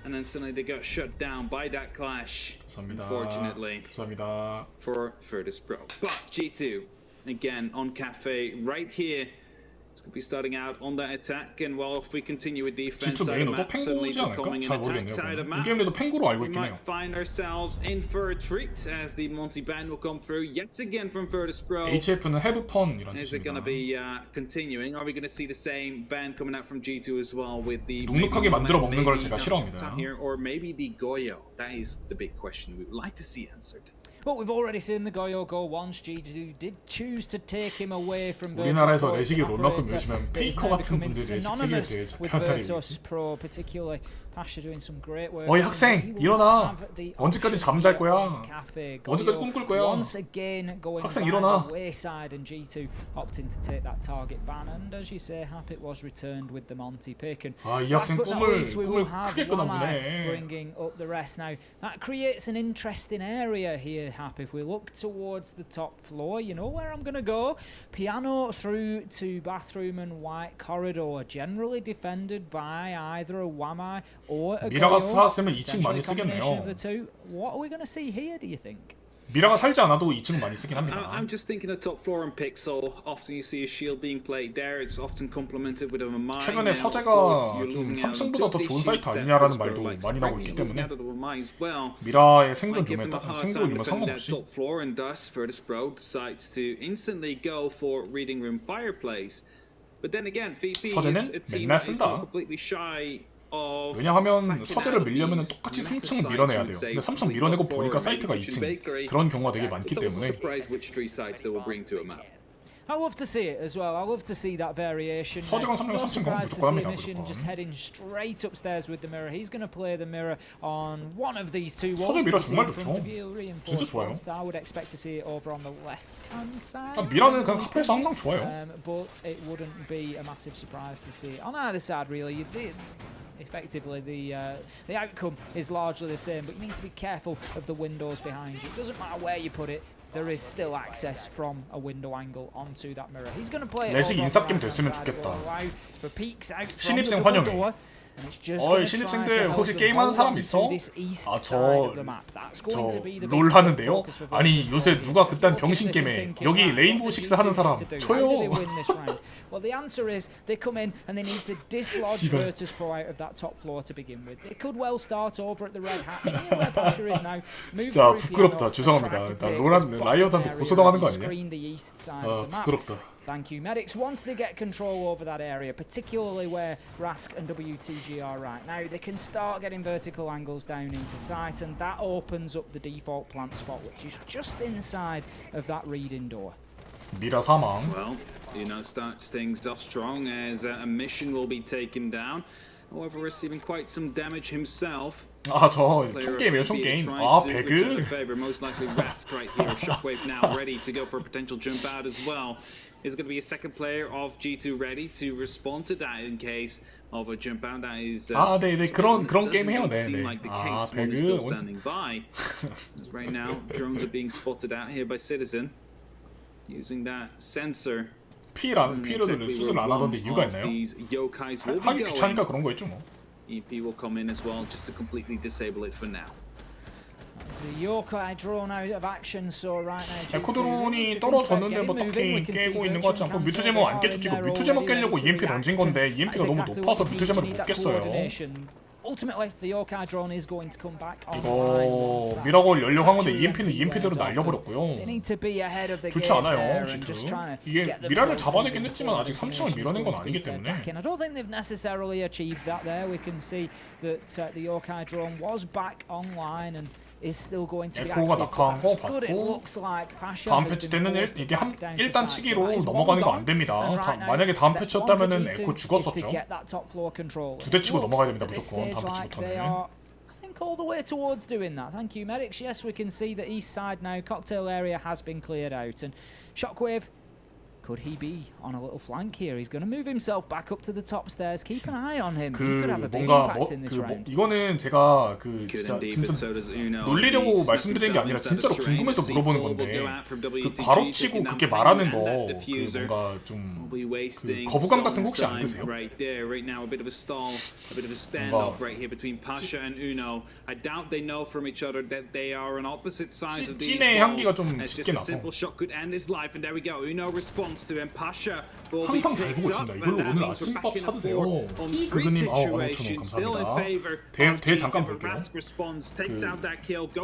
And then suddenly they got shut down by that clash. 감사합니다. Unfortunately 감사합니다. for Virtus Pro. But G2 again on Cafe right here. It's going to be starting out on that attack, and while if we continue with defense G2 side of 메인은 또 map, suddenly 펭구지 않을까? becoming 잘 an attack 모르겠네요. side of 이 map, 게임에도 펭구로 알고 we 있긴 해요. might find ourselves in for a treat as the multi-ban will come through yet again from Virtus Pro. HF는 have fun이란 Is it going to 뜻입니다. be continuing? Are we going to see the same ban coming out from G2 as well with the 눅눅하게 만들어 먹는 걸 maybe 제가 싫어합니다. here, or maybe the Goyo? That is the big question we would like to see answered. But we've already seen the Goyo go once. G2 did choose to take him away from Virtus 우리나라에서 Pro. 레식이 롤만큼 Operator 열심히 하면 that is 페이커 now 같은 becoming 분들이 레식 세계에 synonymous 대해 with 잡혀야 Virtus Pro, particularly Pasha doing some great work. 어이 학생 일어나. 언제까지 잠잘 거야? 언제까지 꿈꿀 거야? Once again going 학생 by 일어나. the wayside, and G2 opting to take that target ban, and as you say, Hap, it was returned with the Monty pick. And 아, 이 학생 last but not 꿈을 least, we will have 크게 끄나 Wamai 보네. bringing up the rest. Now that creates an interesting area here, Hap. If we look towards the top floor, you know where I'm gonna go. Piano through to bathroom and white corridor, generally defended by either a Wamai or a 미라가 Goyo. 살았으면 2층 많이 Potentially a combination of the 쓰겠네요. two. What are we gonna see here, do you think? 미라가 살지 않아도 2층 많이 쓰긴 합니다. I'm just thinking of top floor and Pixel. Often you see a shield being played there. It's often complemented with a mine. 최근에 서재가 좀 3층보다 더 좋은 사이트 아니냐라는 말도 많이 나오고 있기 때문에 미라의 생존 유무 상관없이 top floor, and thus Virtus Pro decides to instantly go for reading room fireplace. But then again, VP is 서재는 a team 맨날 that is 쓴다. not completely shy of 왜냐하면 서재를 밀려면 똑같이 3층 밀어내야 돼요. 근데 3층 밀어내고 보니까 사이트가 2층. 그런 경우가 되게 많기 때문에 I love to see it as well. I love to see that variation. 서재랑 3층 3층 가면 무조건 합니다. Just heading straight upstairs with the mirror. He's going to play the mirror on one of these two walls. 서재 미라 정말 좋죠. 진짜 좋아요. I would expect to see it over on the left-hand side. 미라는 그냥 카페에서 항상 좋아요. But it wouldn't be a massive surprise to see it on either side. Really, effectively the outcome is largely the same, but you need to be careful of the windows behind you. It doesn't matter where you put it. There is still access from a window angle onto that mirror. He's going to play it. 레식 인싸게임 됐으면 좋겠다. 신입생 환영해. 어이 신입생들 혹시 게임하는 사람 있어? 아 저 롤 하는데요? 아니 요새 누가 그딴 병신 게임에 여기 레인보우 식스 하는 사람 저요. Well, the answer is they come in and they need to dislodge Virtus Pro out of that top floor to begin with. They could well start over at the red hatch where Pasha is now. 진짜 부끄럽다. 죄송합니다. 나 롤한 라이엇한테 고소당하는 거 아니냐? 아 부끄럽다. Thank you, medics. Once they get control over that area, particularly where Rask and WTG are right now, they can start getting vertical angles down into sight, and that opens up the default plant spot, which is just inside of that reading door. 미라 사망. Well, starts things off strong as a mission will be taken down. However, receiving quite some damage himself. 아 저 총게임이에요 총게임. 아 배그. Most likely Rask right here. Shockwave now ready to go for a potential jump out as well. Is going to be a second player of G2 ready to respond to that in case of a jump out. That is. 아 네네 그런 게임 해요 네네. 아 배그. Right now, drones are being spotted out here by Citizen using that sensor. 피로를 수술 안 하던데 이유가 있나요? 하기 귀찮으니까 그런 거 있죠 뭐. EP will come in as well just to completely disable it for now. The Yokai drawn out of action, so right now. 에코드론이 떨어졌는데 뭐 딱히 깨고 있는 것 같지 않고 뮤트 제목 안 깼죠 지금. 뮤트 제목 깨려고 EMP 던진 건데 EMP가 너무 높아서 뮤트 제목을 못 깼어요. Ultimately, the Yokai drone is going to come back. 이거 미라골 연령 한 건데 EMP는 EMP대로 날려버렸고요. 좋지 않아요 G2. 이게 미라를 잡아내긴 했지만 아직 3층을 밀어낸 건 아니기 때문에. I don't think they've necessarily achieved that there. We can see that the Yokai drone was back online and is still going to be 에코가 낙하한 거 받고 다음 패치 때는 이게 1단 치기로 넘어가는 거 안 됩니다. 만약에 다음 패치였다면은 에코 죽었었죠. 2대 치고 넘어가야 됩니다 무조건 다음 패치부터는. I think all the way towards doing that. Thank you, medics. Yes, we can see the east side now. Cocktail area has been cleared out, and Shockwave. Could he be on a little flank here? He's going to move himself back up to the top stairs. Keep an eye on him. He could have a big impact in this round. 이거는 제가 진짜 놀리려고 말씀드리는 게 아니라 진짜로 궁금해서 물어보는 건데 그 바로 치고 그렇게 말하는 거 뭔가 좀 거부감 같은 거 혹시 안 드세요? 찐의 향기가 좀 짙게 나서. 항상 잘 보고 있습니다. 이걸로 오늘 아침밥 사드세요. 그그님 15,000원 감사합니다. 대 잠깐 볼게요.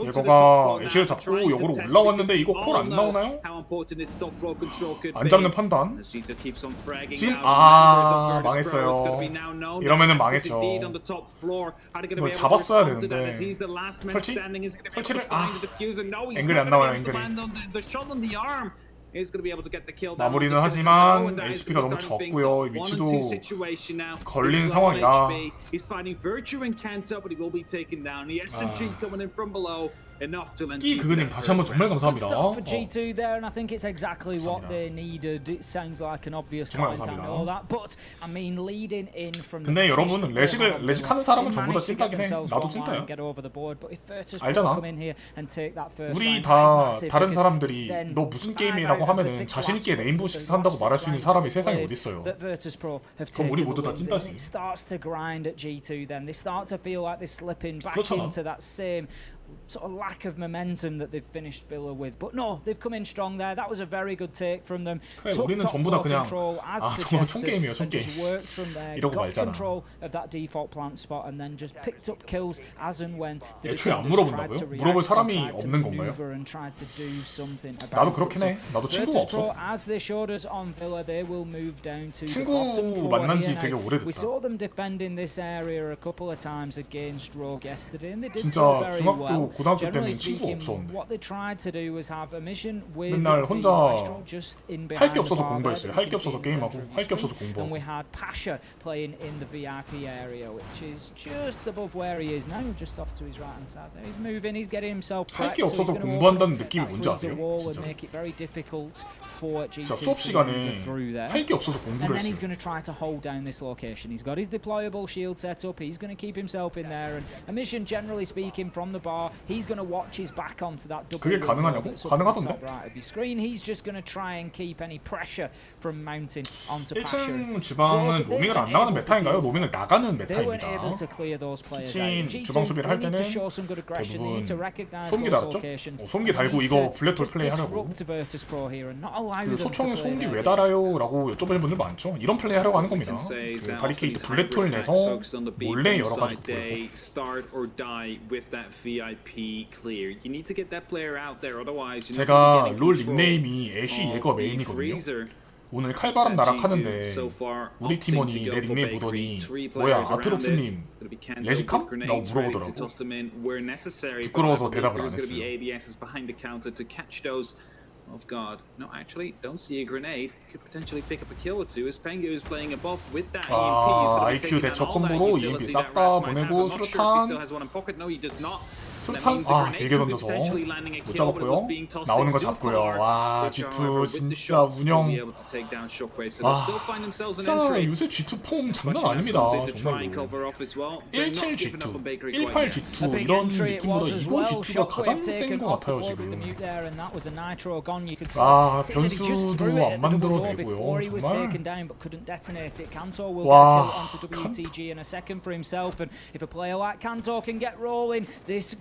얘가 애쉬를 잡고 역으로 올라왔는데 이거 콜 안 나오나요? 안 잡는 판단. 지금 망했어요. 이러면은 망했죠. 이걸 잡았어야 되는데 설치를 앵글이 안 나와요 앵글이. 마무리는 하지만 HP가 너무 적고요. 위치도 걸린 상황이라 끼 그그님 다시 한번 정말 감사합니다. 정말 감사합니다. 근데 여러분 레식하는 사람은 전부 다 찐따긴 해. 나도 찐따야. 알잖아. 우리 다 다른 사람들이 너 무슨 게임이라고 하면은 자신 있게 레인보우 식스 한다고 말할 수 있는 사람이 세상에 어디 있어요? 그럼 우리 모두 다 찐따지. 그렇잖아. sort of lack of momentum that they've finished Villa with. But no, they've come in strong there. That was a very good take from them. 그래, 우리는 전부 다 그냥 정말 총게임이에요, 총게임. 이러고 말잖아. Control of that default plant spot and then just picked up kills as and when the 애초에 안 물어본다고요? 물어볼 사람이 없는 건가요? 나도 그렇긴 해. 나도 친구가 없어. As they showed us on Villa, they will move down to 친구 만난 지 되게 오래됐다. We saw them defending this area a couple of times against Rogue yesterday, and they did 진짜 so very 중학교, well. 고등학교 Generally 때는 친구가 speaking, 없었는데. what they tried to do was have a mission with 맨날 혼자 just in 할 behind 게 없어서 the bar 공부했어요. there 할 that 게 you can 없어서 see in the 게임하고, center of 할 게 the 없어서 screen. 공부하고. And we had Pasha playing in the VIP area, which is just above where he is now, just off to his right hand side there. He's moving, he's getting himself 할 prepped, 게 so he's 없어서 going to 공부한다는 open 느낌이 that 뭔지 through 아세요? the wall and 진짜. make it very difficult for G2 자, 수업 to 시간에 maneuver through there. 할 게 없어서 And 공부를 then he's 했어요. going to try to hold down this location. He's got his deployable shield set up. He's going to keep himself in there. And a mission, generally speaking, from the bar, he's going to watch his back onto that double 그게 가능하냐고? that's up at the 가능하던데? top right of your screen. He's just going to try and keep any pressure from mounting onto Pasha. 1층 주방은 로밍을 안 나가는 메타인가요? 로밍을 나가는 They weren't 메타입니다. able to clear those players 키친 out. 주방 수비를 할 They need to 때는 show some good aggression. They need to 대부분 recognize 소음기 those 달았죠? locations. 소음기 달고 They need 이거 to 블랙홀 just 플레이 하려고. disrupt Virtus Pro here and not allow 그 them to 소총에 play 소음기 their 왜 game. 달아요? 라고 여쭤보는 분들 많죠? 이런 플레이 하려고 하는 겁니다. 그 바리케이트 블랙홀 내서 몰래 여러 가지 보이고. Start or die with that VIP clear. You need to get that player out there, otherwise you're not 제가 getting 롤 control 닉네임이 애쉬 of 예거 the 메인이거든요. freezer. 오늘 칼바람 나락하는데 우리 팀원이 내 닉네임 보더니 뭐야 아트록스님 레시캄? 라고 물어보더라고. 부끄러워서 대답을 안 했어요. Of God, no, actually, don't see a grenade. Could potentially pick up a kill or two as Pengu is playing above with that EMP. IQ 대처 콤보로 EMP 싹 다 보내고 수류탄. 수류탄 길게 던져서 못 잡았고요. 나오는 거 잡고요. 와 G2 진짜 운영. 진짜 요새 G2 폼 장난 아닙니다. 정말로. 17 G2, 18 G2 이런 느낌보다 이거 G2가 가장 센 것 같아요 지금. 변수도 안 만들어내고요. 정말. 와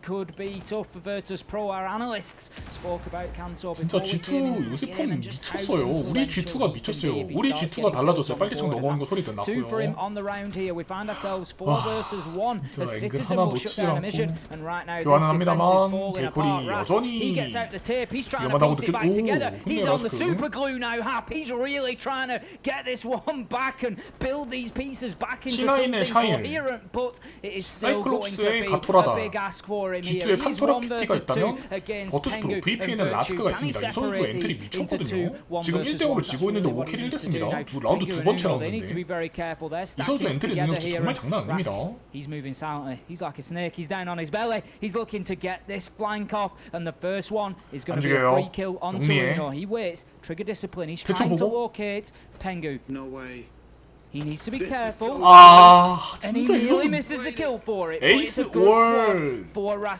could be tough for Virtus Pro. Our analysts spoke about Kanto. 진짜 G2 요새 폼 미쳤어요. 우리 G2가 미쳤어요. 우리 G2가 달라졌어요. 빨대창 넘어오는 거 소리 났고요. 진짜 앵글 하나 놓치지 않고 교환은 합니다만 베이콜이 여전히 위험하다고 느껴도 He's on the super glue now, Hap. He's really trying to get this one back and build these pieces back into something coherent, but it is still going to be a big ask for him. G2에 칸토라 키티가 있다면 버투스프로 VP에는 라스크가 있습니다. 이 선수 엔트리 미쳤거든요. 지금 1대5로 지고 있는데 5킬 1됐습니다. 라운드 두 번째 라운드인데 이 선수 엔트리 능력 정말 장난 아닙니다. He's moving silently. He's like a snake. He's down on his belly. He's looking to get this flank off, and the first one is going to be a free kill onto him. No, he waits. Trigger discipline. He's trying to locate Pengu. No way. He needs to be careful. And he 진짜 이 nearly 선수 misses the kill for it. 에이스 올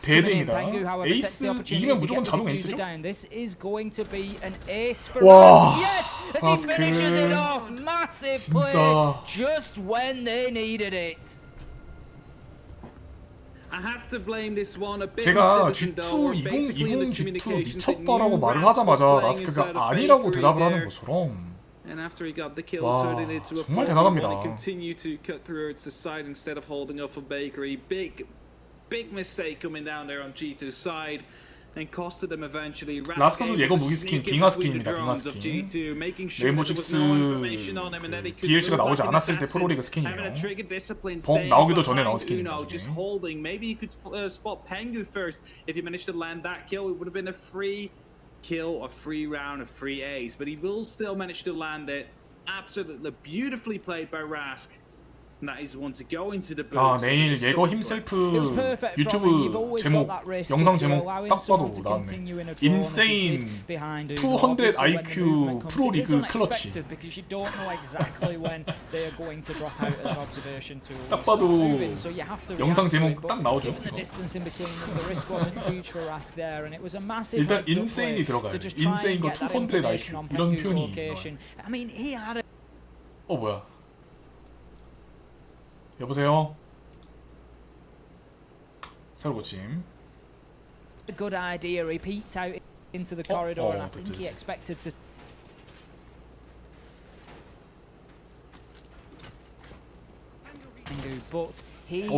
대대입니다. 에이스 이기면 무조건 자동 에이스죠? This is going to be an ace for 와, yes, and he finishes it off. Massive play just when they needed it. I have to blame this one a bit. 제가 G2 2020 G2 미쳤다라고 말을 하자마자 라스크가 아니라고 대답을 하는 것처럼 And after he got the kill, 와, turned it into a 정말 4-1 대단합니다. and continue to cut through to the side instead of holding up for Bakery. Big mistake coming down there on G2's side. And costed them eventually. 라스크 선수 예거 무기 스킨 빙하 스킨입니다. 빙하 스킨. 레인보우 식스 DLC가 나오지 않았을 때 프로리그 스킨이에요. 벅 나오기도 전에 나온 스킨입니다. Just holding. Maybe you could spot Pengu first. If you managed to land that kill, it would have been a free kill, a free round, a free ace. But he will still manage to land it. Absolutely beautifully played by Rask. 내일 예거 힘셀프 유튜브 제목 영상 제목 딱 봐도 나왔네. 인세인 200 IQ 프로리그 클러치. 딱 봐도 영상 제목 딱 나오죠. 일단 인세인이 들어가야 돼. 인세인과 200 IQ 이런 표현이. 뭐야? 여보세요? 새로 고침. a good idea. He peeked out into the corridor, and I think he expected to. But he knew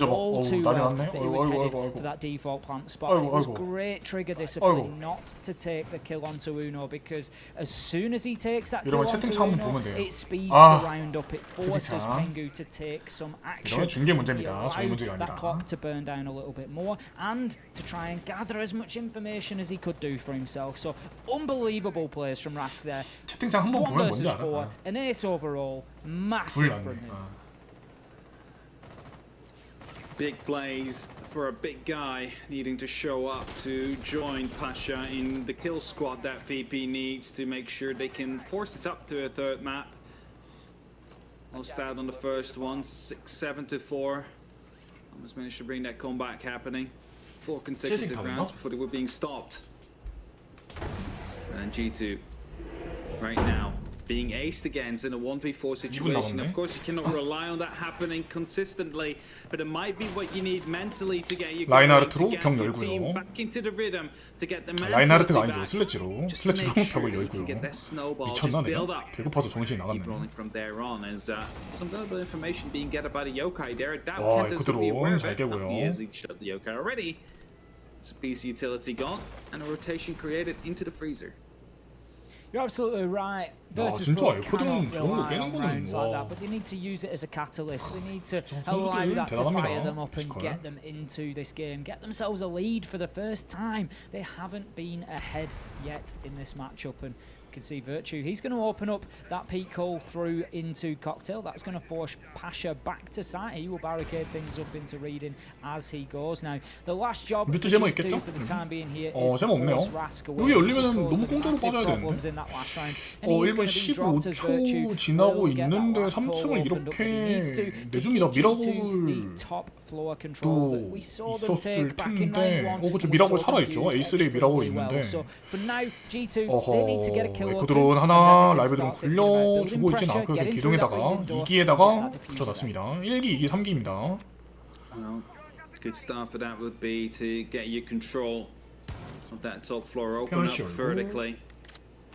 all too well that he was headed for that default plant spot. It was great trigger discipline not to take the kill onto Uno, because as soon as he takes that kill onto Uno, it speeds the round up. It forces BenQ to take some action. It allowed that clock to burn down a little bit more and to try and gather as much information as he could do for himself. So unbelievable plays from Rask there. 1 versus 4, an ace overall, massive from him. Big plays for a big guy needing to show up to join Pasha in the kill squad that VP needs to make sure they can force this up to a third map. Lost out on the first one, 6-7 to 4. Almost managed to bring that comeback happening. 4 consecutive rounds before they were being stopped. And G2 right now being aced against in a 1v4 situation. Of course, you cannot rely on that happening consistently, but it might be what you need mentally to get you 라인하르트로 벽 team 열고요. back into the rhythm, to get the 라인하르트가 mentality 아니죠. back. 슬래치로. Just to 슬래치로 make 벽을 sure you 열고요. can get that snowball, 미쳤나 just build 내가? up. 배고파서 정신이 Keep 나갔네. rolling from there on as some valuable information being gathered by the yokai there. That 와, Kentas 그대로 will be aware of 잘 it. 깨고요. He has shot the yokai already. It's a piece of utility gone and a rotation created into the freezer. You're absolutely right. 진짜 Virtus.pro 에코드는 cannot 저런 거 rely 깨는 on 거는 rounds like 와. that, but they need to use it as a catalyst. They need to allow 선수들 that to fire 대단합니다. them up and 피지컬. get them into this game, get themselves a lead for the first time. They haven't been ahead yet in this matchup, and you can see Virtue. He's going to open up that peak hole through into Cocktail. That's going to force Pasha back to site. He will barricade things up into reading as he goes. Now, the last job 뮤트 제모 for 있겠죠? the time being here is 제모 없네요. force Rask away. 여기 열리면은 This 너무 caused 공짜로 massive 빠져야 problems 되는데. in that last round. And he's 1분 going to be dropped as Virtue 15초 지나고 will get that 있는데 last hole 3층을 opened up, but he needs 이렇게 to 내줍니다. give G2 미라골 the top floor control that 또 we saw them 있었을 take back in 텐데 round 1. 그쵸, We 미라골 saw them 살아있죠. use 에이스레이 미라골 extremely well. 있는데 So for now, G2 they need to get a kill or two, 에코드론 and 하나 then they can 라이브들은 start thinking about building 굴려주고 있진 pressure, 않고 getting 그 through that 기둥에다가 leading door, 2기에다가 get that diffuser 붙여놨습니다. 1기, 2기, 3기입니다. Well, good start for that would be to get your control of that top floor, open up vertically.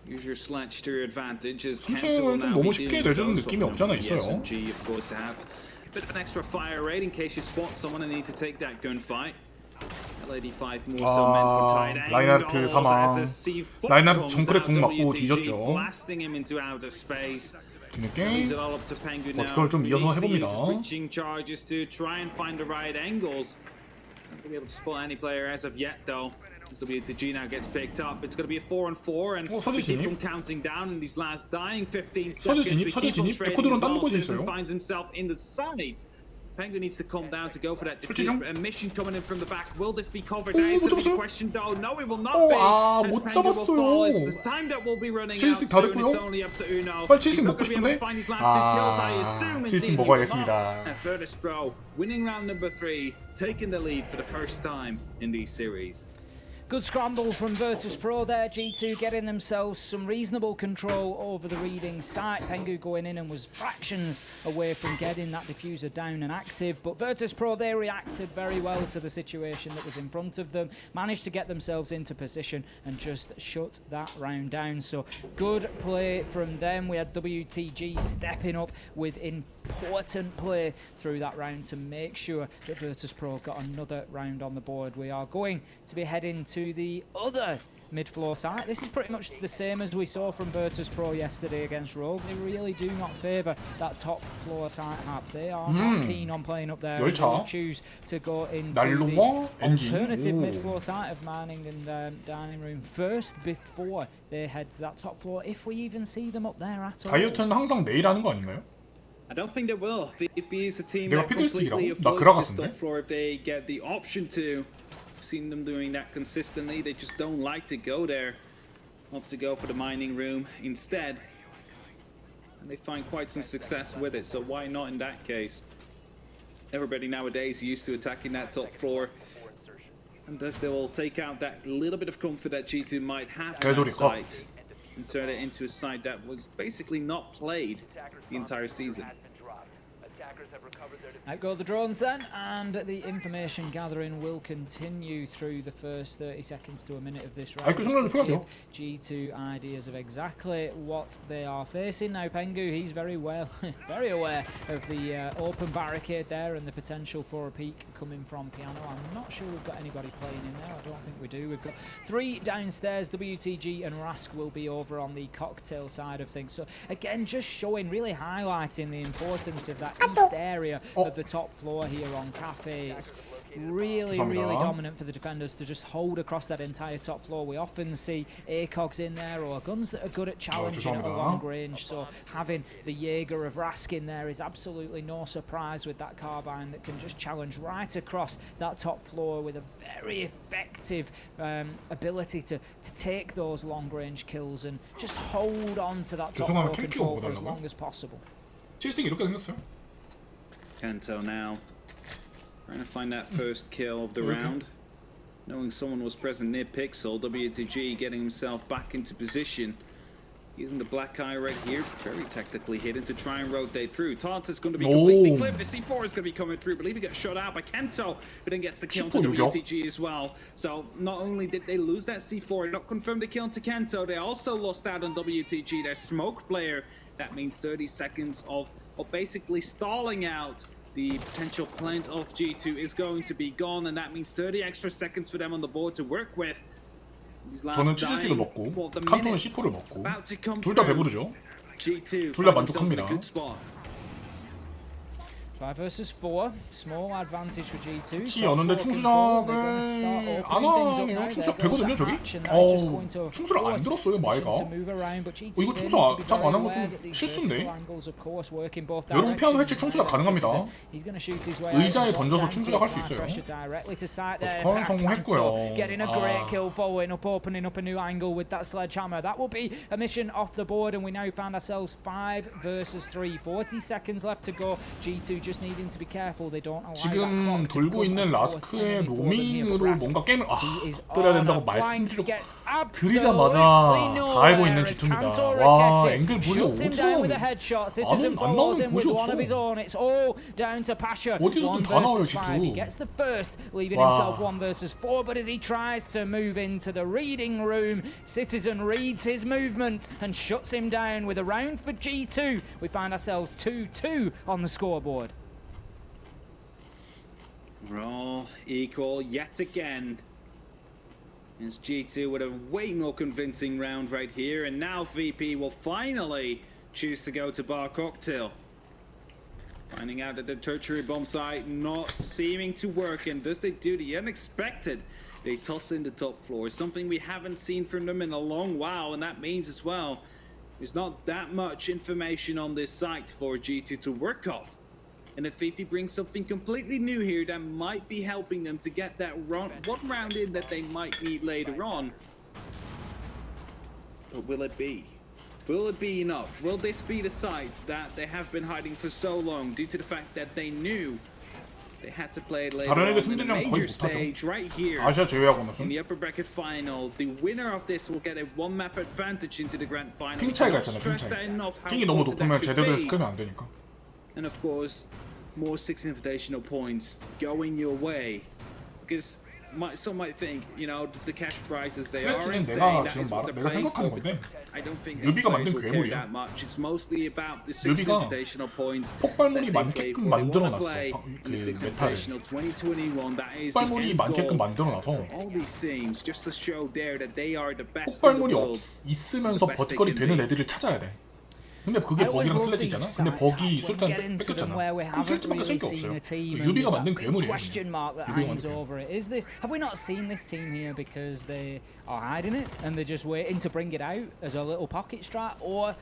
Use your sledge to your advantage as Kenta will 3층은 좀 now 너무 be 쉽게 dealing 내주는 with 느낌이 없지 않아 the 있어요. SMG, of course, to have a bit of an extra fire rate in case you spot someone and need to take that gunfight. LAD5 more so meant for tight 라인하르트 angles 사망. as a C4 라인하르트 comes 정글에 out, 궁 맞고 WTG 뒤졌죠. blasting him into outer space. 뒤늦게 Leaves it all up to BenQ now. 그걸 좀 이어서 Needs to use 해봅니다. his switching charges to try and find the right angles. Not gonna be able to spot any player as of yet, though. As WTG now gets picked up, it's gonna be a 4-on-4, and 서재 we keep 진입. them counting down in these last dying 15 서재 seconds. 진입, We 서재 keep on 진입. trading 에코드론 as 딴 well. 곳에 Susan 있어요. finds himself in the side. BenQ needs to calm down to go for that 설치 defuse. 중. A mission coming in from the back. Will this be covered? 오, That is 못 gonna be 잡았어요. questioned, though. No, it will not 오, be. 아, As 못 BenQ will fall. 잡았어요. It's the time that will be running out 칠스틱 다 soon. 됐고요. It's only up to Uno. 빨리 He's 칠스틱 not 먹고 gonna be able 싶은데. to find his last two kills, I assume. 칠스틱 Indeed, he will 먹어야겠습니다. not. And Virtus.pro winning round number 3, taking the lead for the first time in these series. Good scramble from Virtus.pro there. G2 getting themselves some reasonable control over the reading site. BenQ going in and was fractions away from getting that diffuser down and active. But Virtus.pro, they reacted very well to the situation that was in front of them. Managed to get themselves into position and just shut that round down. So good play from them. We had WTG stepping up with important play through that round to make sure that Virtus.pro got another round on the board. We are going to be heading to the other mid-floor site. This is pretty much the same as we saw from Virtus.pro yesterday against Rogue. They really do not favour that top floor site map. They are not keen on playing up there. They will choose to go into the alternative mid-floor site of Manning and Dining Room first before they head to that top floor, if we even see them up there at all. 다이어트는 항상 내일 하는 거 아닌가요? I don't think they will. VP is a team 내가 that completely 피들스틱이라고? 나 affords this 그라가스인데? top floor if they get the option to. Seen them doing that consistently. They just don't like to go there. Opt to go for the mining room instead. And they find quite some success with it, so why not in that case? Everybody nowadays is used to attacking that top floor. And thus they will take out that little bit of comfort that G2 might have in that site and turn it into a site that was basically not played the entire season. Out go the drones then, and the information gathering will continue through the first 30 seconds to a minute of this round. Give G2 ideas of exactly what they are facing. Now BenQ, he's very very aware of the open barricade there and the potential for a peek coming from Piano. I'm not sure we've got anybody playing in there. I don't think we do. We've got 3 downstairs. WTG and Rask will be over on the cocktail side of things. So again, just showing, really highlighting the importance of that east area of the top floor here on Cafe. It's really dominant for the defenders to just hold across that entire top floor. We often see ACOGs in there or guns that are good at challenging at a long range, so having the Jaeger of Rask in there is absolutely no surprise with that carbine that can just challenge right across that top floor with a very effective ability to take those long range kills and just hold on to that top floor control for as long as possible. Kanto now trying to find that first kill of the round. Knowing someone was present near Pixel, WTG getting himself back into position. Using the black eye right here, very tactically hidden to try and rotate through. Tartar's going to be completely clipped. The C4 is going to be coming through. I believe he got shot out by Kanto, but then gets the kill to WTG as well. So not only did they lose that C4, not confirmed the kill to Kanto, they also lost out on WTG, their smoke player. That means 30 seconds of basically stalling out. The potential plant of G2 is going to be gone, and that means 30 extra seconds for them on the board to work with. 저는 치즈스틱을 먹고 칸토는 C4를 먹고 둘 다 배부르죠. 둘 다 만족합니다. 5 versus 4, small advantage for G2. 치 여는데 충수작을 안 하네요. 충수작 되거든요 저기. 충수를 안 들었어요 마이가. 이거 충수작 안 한 거 좀 실수인데. 여러분 피아노 해치 충수작 가능합니다. 의자에 던져서 충수작 할 수 있어요. 버티컬 성공했고요. Getting a great kill following up, opening up a new angle with that sledgehammer. That will be a mission off the board, and we now found ourselves 5 versus 3. 40 seconds left to go. G2 just needing to be careful. They don't allow 지금 돌고 있는 라스크의 로밍으로 뭔가 게임을 들어야 된다고 드리자마자 다 알고 있는 G2입니다. 와 앵글 무려 5초 안 나오는 곳이 없어. 어디서든 다 나와요 G2. Gets the first, leaving himself 1 versus 4, but as he tries to move into the reading room, Citizen reads his movement and shuts him down with a round for G2. We find ourselves 2-2 on the scoreboard. We're all equal yet again. As G2 with a way more convincing round right here, and now VP will finally choose to go to Bar Cocktail. Finding out that the tertiary bomb site not seeming to work, and thus they do the unexpected. They toss in the top floor, something we haven't seen from them in a long while, and that means as well there's not that much information on this site for G2 to work off. And if VP brings something completely new here, that might be helping them to get that one round in that they might need later on. But will it be? Will it be enough? Will this be the sites that they have been hiding for so long due to the fact that they knew they had to play it later on in a major stage right here in the upper bracket final? The winner of this will get a 1-map advantage into the grand final. 핑 차이가 있잖아, 핑 차이. 핑이 너무 높으면 제대로 스크램이 안 되니까. And of course, more 6 invitational points going your way. Because some might think, you know, the cash prizes they are insane. That is what they're playing for. I don't think these players will care that much. It's mostly about the 6 invitational points 폭발물이 많게끔 만들어놨어. 그 메타를. 폭발물이 많게끔 만들어놔서 all these things just to show there that they are the best. 폭발물이 있으면서 버티컬이 되는 애들을 찾아야 돼. 근데 그게 버기랑 슬래지잖아. 근데 버기 술탄 뺏겼잖아. 그럼 슬래지밖에 쓸 게 없어요. 유비가 만든 괴물이에요. Have we not seen this team here because they are hiding it and they're just waiting to bring it out as a little pocket strat, or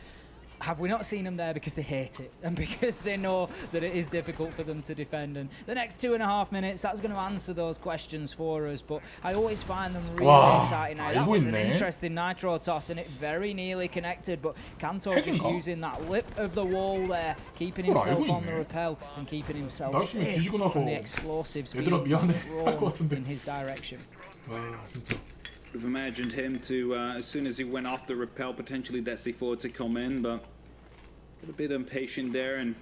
have we not seen them there because they hate it and because they know that it is difficult for them to defend? And the next 2.5 minutes, that's going to answer those questions for us. But I always find them really exciting. Now, that was an interesting nitro toss, and it very nearly connected. But Kanto just using that lip of the wall there, keeping himself on the rappel and keeping himself safe from the explosives being thrown in his direction. Would have imagined him to, as soon as he went off the rappel, potentially that C4 to come in, but got a bit impatient there and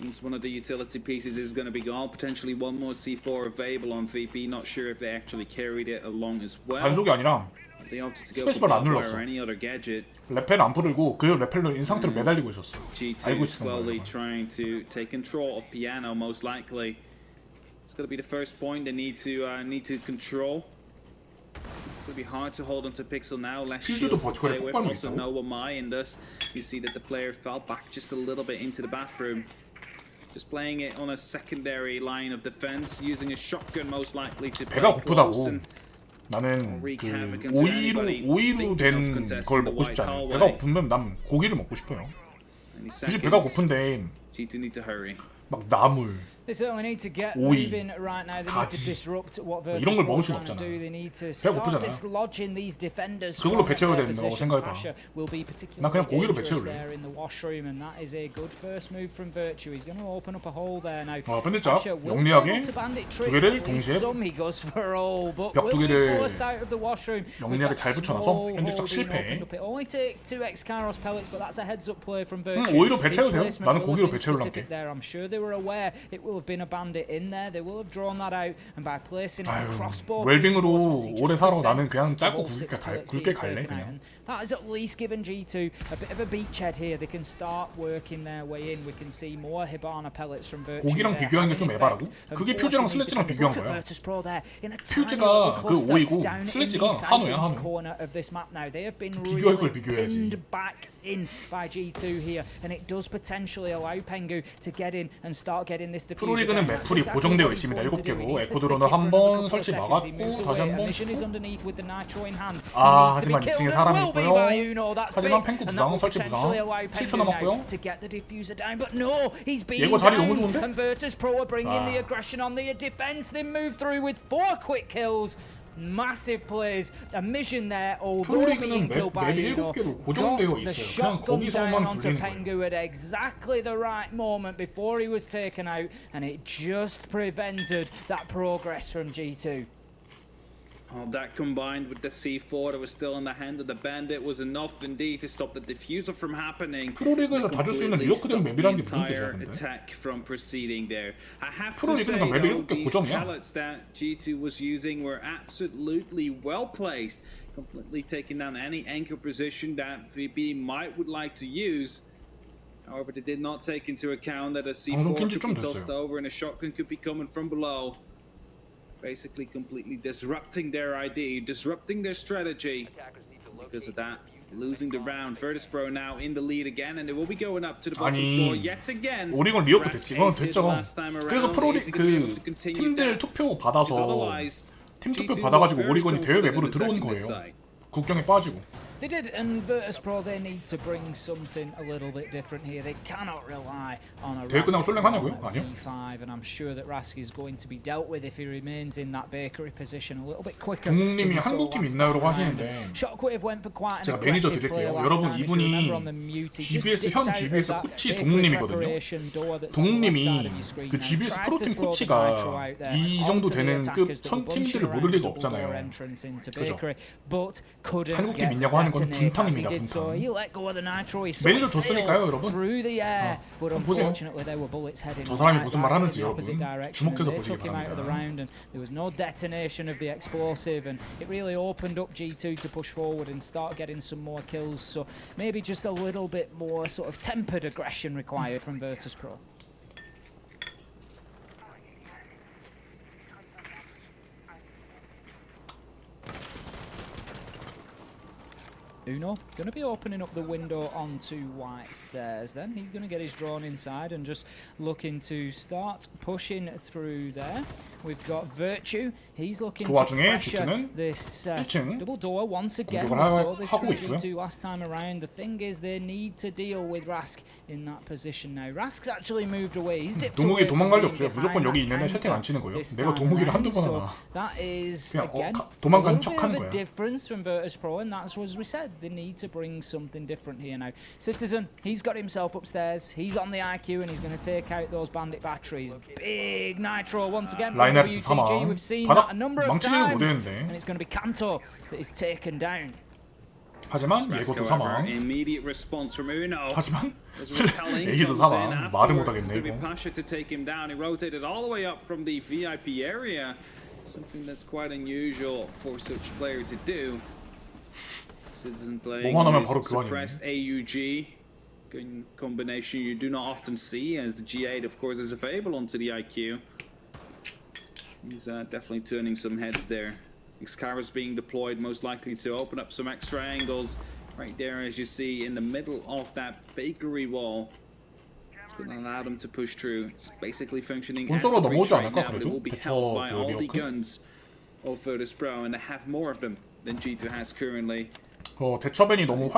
Means one of the utility pieces is going to be gone. Potentially one more C4 available on VP. Not sure if they actually carried it along as well. 단속이 아니라 They opted to go for 스페이스바를 안 barbwire 눌렀어. or any other gadget. 레펠 안 풀고 그 레펠로 인 상태로 매달리고 있었어. 알고 G2 있었던 slowly 거야. trying to take control of piano, most likely. It's going to be the first point they need to control. It's going to be hard to hold onto Pixel now. Less 퓨즈도 shields to play with. 폭발이 Also 있다고? no Wamai, and thus you see that the player fell back just a little bit into the bathroom. Just playing it on a secondary line of defense, using a shotgun most likely to play 배가 close 고프다고. and 나는 그 오이로 된 걸 먹고 싶지 않아요. 배가 고프면 난 고기를 먹고 싶어요. 굳이 배가 고픈데 G2 need to hurry. 막 나물, They certainly need to get 오이, moving right now. They need to 가지 disrupt what 이런 걸 먹을 Virtus 수는 trying to 없잖아. do. They need to 배가 start 고프잖아. dislodging these defenders. 그걸로 from 배 채워야 their 된다고 positions. 생각해봐. Pasha will be 나 그냥 particularly 고기로 배 dangerous 채울래. there in the washroom, and that is a good first move from Virtue. He's going to open up a hole there now. 반대짝 Pasha will 영리하게 be able to bandit 두 trick. 개를 At least 동시에 some he goes for all, but 벽 두 will be 개를 forced out of the washroom. 영리하게 잘 붙여놔서 현대적 실패. It only takes 2x Kairos pellets, but that's a heads-up play from 응, Virtue. 오히려 배 His 채우세요. placement 나는 will 고기로 have 배 been 채우려고 specific 할게. there. I'm sure they were aware it will have been a bandit in there. They will have drawn that out, and by placing it across both 웰빙으로 오래 살아 나는 그냥 짧고 굵게 갈래 그냥. That has at least given G2 a bit of a beachhead here. They can start working their way in. We can see more Hibana pellets from Virtue. 고기랑 비교하는 게 좀 에바라고? 그게 퓨즈랑 슬래지랑 비교한 거야. 퓨즈가 그 오이고 슬래지가 한우야 한우. 비교할 걸 비교해야지. In by G2 here, and it does potentially allow BenQ to get in and start getting this diffuser. 프로리그는 맵풀이 고정되어 있습니다. 7개로 에코드로는 한 번 설치 막았고 다시 한 번. 아 하지만 2층에 사람이 있고요. 하지만 펜쿠 부상, 설치 부상 7초 남았고요. 예고 자리 너무 좋은데? And Virtus Pro are bringing the aggression on the defense. They move through with 4 quick kills. Massive plays, a mission there. 프로리그는 맵이 7개로 고정되어 있어요. 그냥 거기서만 굴리는 거예요. BenQ at exactly the right moment before he was taken out, and it just prevented that progress from G2. Oh, that combined with the C4 that was still in the hand of the bandit was enough indeed to stop the diffuser from happening. 프로리그에서 봐줄 수 있는 리워크된 맵이라는 게 무슨 뜻이야, 근데? Attack from proceeding there. I have to 프로리그는 say, 맵이 though, 7개 these 고정이야. pellets that G2 was using were absolutely well placed, completely taking down any anchor position that VB would like to use. However, they did not take into account that a C4 could be tossed over and a shotgun could be coming from below. Basically completely disrupting their idea, disrupting their strategy. Because of that, losing the round. Virtus Pro now in the lead again, and they will be going up to the bottom floor yet again. 오리건 리오크 됐지. 이건 됐죠. 그래서 프로리그 팀들 투표 받아서 팀 투표 받아가지고 오리건이 대회 맵으로 들어온 거예요. 국정에 빠지고. They did, and Virtus Pro, they need to bring something a little bit different here. They cannot rely on a 대회 끝나고 솔랭 하냐고요? Rask 아니요. V5, and I'm sure that Rask is going to be dealt with if he remains in that bakery position a little bit quicker. 동욱님이 한국 팀 있나요라고 하시는데 Shockwave went for quite an 제가 매니저 aggressive play 드릴게요. last 여러분 time. If you remember on the 이분이 mute, he GBS just 현 dipped out GBS of that 코치 bakery 동욱님이거든요. preparation door that's on the left 동욱님이 side of your screen 그 now. GBS Tried 프로팀 to throw the 코치가 nitro out there 이 정도 onto the 되는 급 attackers that 선 were bunching 팀들을 못 around 올릴 리가 double door 없잖아요. entrance into 그죠? bakery, but couldn't 한국 팀 get 있냐고 하는 건 detonate as he 붕탕입니다. did so. 붕탕. He let go of the nitro. He 매니저 saw it 줬으니까요, sail 여러분. through the air, but 한번 보세요. unfortunately there were bullets heading 저 사람이 right 무슨 말 back 하는지 in the 여러분 opposite direction, 주목해서 and they 보시기 took him out of the 바랍니다. round, and there was no detonation of the explosive, and it really opened up G2 to push forward and start getting some more kills. So maybe just a little bit more sort of tempered aggression required from Virtus Pro. Uno going to be opening up the window onto white stairs then. He's going to get his drone inside and just looking to start pushing through there. We've got Virtue. He's looking to pressure this double door once again. We saw this from G2 last time around. The thing is they need to deal with Rask in that position now. Rask's actually moved away. He's dipped away. 동욱이 도망갈 리 없어요. 무조건 여기 있는데 채팅 안 치는 거예요. 내가 동욱이를 한두 번 하나. That is 그냥 again 도망간 척하는 거야. difference from Virtus Pro, and that's what we said. They need to bring something different here now. Citizen, he's got himself upstairs. He's on the IQ, and he's going to take out those bandit batteries. Big nitro once again. 라인하트 사망. We've seen that a number of 망치지는 times, 못했는데. and it's going to be Kanto that is taken down. 하지만 예고도 사망. Immediate response from Uno. 하지만 As repelling 예기도 comes in 사망. 말을 afterwards, it's 못하겠네 gonna be 이거. Pasha to take him down. He rotated all the way up from the VIP area. Something that's quite unusual for such player to do. Citizen playing 뭐만 하면 his 바로 교환이네. suppressed AUG. Good combination you do not often see, as the G8 of course is available onto the IQ. He's definitely turning some heads there. Excava's being deployed, most likely to open up some extra angles right there, as you see in the middle of that bakery wall. It's going to allow them to push through. It's basically functioning as 본서로 the 넘어오지 breach right 않을까 now, but it 그래도? will be 대처 held by 그 all the 리어크? guns of Virtus Pro, and they have more of them than G2 has currently. 대처벤이 너무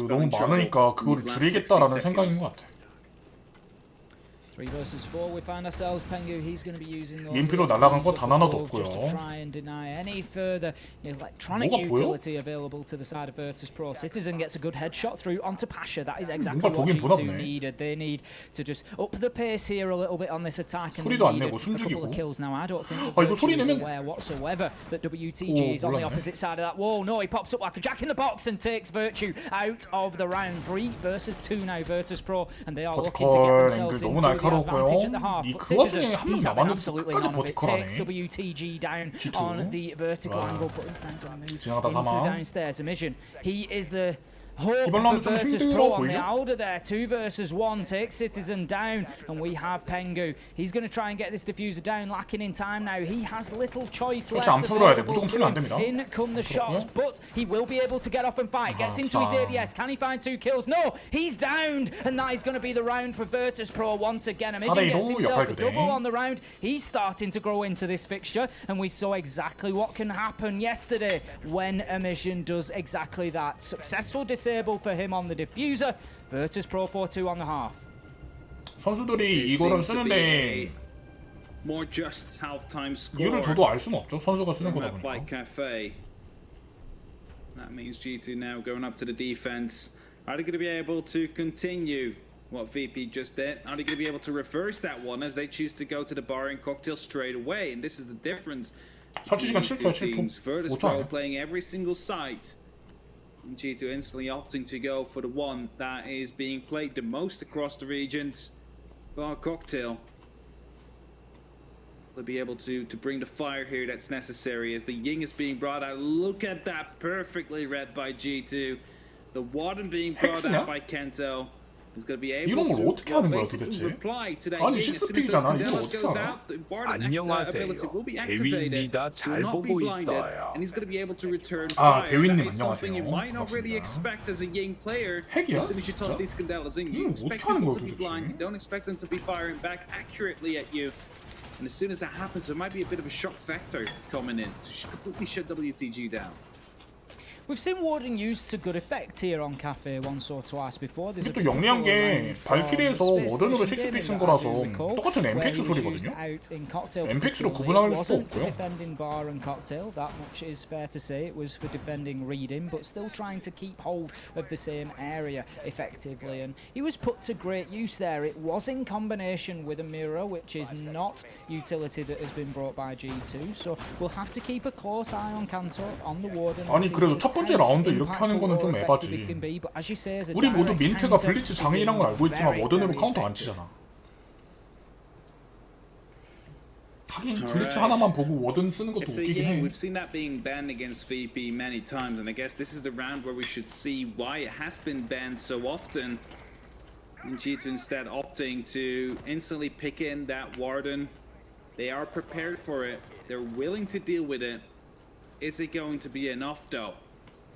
너무 많으니까 그거를 줄이겠다라는 생각인 것 같아. 3 versus 4, we find ourselves. PenQ, he's going to be using those 인피로 날아간 거 단 하나도 just to 없고요. try and deny any further electronic 뭐가 보여? utility available to the side of Virtus Pro. Citizen gets a good headshot through onto Pasha. That is exactly 뭔가 what 보긴 보나 G2 보네. needed. They need to just up the pace here a little bit on this attack, and they 소리도 안 need 내고 a couple 숨죽이고. of kills now. I don't think that 이거 Virtus 소리 is 내면- aware whatsoever that WTG 오, is on the 몰랐네. opposite side of that wall. No, he pops up like a jack in the box and takes Virtue out of the round. 3 versus 2 now, Virtus Pro, and they are looking to get 버티컬 themselves 앵글 너무 into the advantage at the 날카롭고요. half. 이 But 그 와중에 Citizen, 한 명 he's having 남았는데 absolutely 끝까지 none of it. 버티컬하네. Takes WTG down G2. on the vertical 와. angle, but instead going to move 지나가다 into the 사망. downstairs. Emission. He is the hope 이번 라운드 for 좀 Virtus 힘들어 Pro on the 보이죠? outer there. 2 versus 1 takes Citizen down, and we have PenQ. He's going to try and get this diffuser down, lacking in time now. He has little choice left 그렇지, 안 풀어야 돼. available 무조건 to 풀면 안 him. 됩니다. In come the shots, but he will be able to get off and fight. Gets into his 부상. ABS. Can he find 2 kills? No, he's downed, and that is going to be the round for Virtus Pro once again. Emission 4대2로 gets himself a 역할 교대. double on the round. He's starting to grow into this fixture, and we saw exactly what can happen yesterday when Emission does exactly that. Successful disable for him on the diffuser. Virtus Pro 4-2 on the half. 선수들이 이거를 쓰는데 More just halftime score. 이유를 저도 알 수는 없죠. 선수가 쓰는 거다 From that Bike 보니까. Cafe. That means G2 now going up to the defense. Are they going to be able to continue what VP just did? Are they going to be able to reverse that one as they choose to go to the bar and cocktail straight away? And this is the difference. 설치 시간 These 7초야, two teams. 7초. Virtus 5초 Pro 아니야? playing every single site. And G2 instantly opting to go for the one that is being played the most across the regions. Bar cocktail. They'll be able to bring the fire here that's necessary as the Ying is being brought out. Look at that, perfectly read by G2. The Warden being brought 헥스냐? out by Kento. Is going to be able 이런 걸 to 어떻게 하는 거야, basically 도대체? reply to that 아니, Ying as soon as those 식스픽이잖아. 이걸 Candelas 어떻게 goes 알아? out. The Warden 안녕하세요. ability will be activated. 대위입니다. Will 잘 not be 보고 blinded, 있어요. and he's going to be able to return 아, fire. 대위님 That is something you 안녕하세요. might not really 반갑습니다. expect as a Ying player. 핵이야? As soon as you toss 진짜? these Candelas in, you 어떻게 expect 하는 people 거야, to be 도대체? blind. You don't expect them to be firing back accurately at you. And as soon as that happens, there might be a bit of a shock factor coming in to completely shut WTG down. We've seen Warden used to good effect here on Cafe once or twice before. There's a 또 영리한 게 발키리에서 워든으로 식스픽 쓴 거라서 똑같은 MPX 소리거든요. MPX로 구분할 수도 없고요. Defending bar and cocktail, that much is fair to say. It was for defending reading, but still trying to keep hold of the same area effectively. And he was put to great use there. It was in combination with a mirror, which is not utility that has been brought by G2. So we'll have to keep a close eye on Kanto, on the Warden. 아니 그래도 첫 번째 라운드 이렇게 하는 거는 좀 에바지. 우리 모두 민트가 블리츠 장인이란 걸 알고 있지만 워든으로 카운터 안 치잖아. 하긴 블리츠 하나만 보고 워든 쓰는 것도 웃기긴 해. We've seen that being banned against VP many times, and I guess this is the round where we should see why it has been banned so often. And G2 instead opting to instantly pick in that Warden. They are prepared for it. They're willing to deal with it. Is it going to be enough though?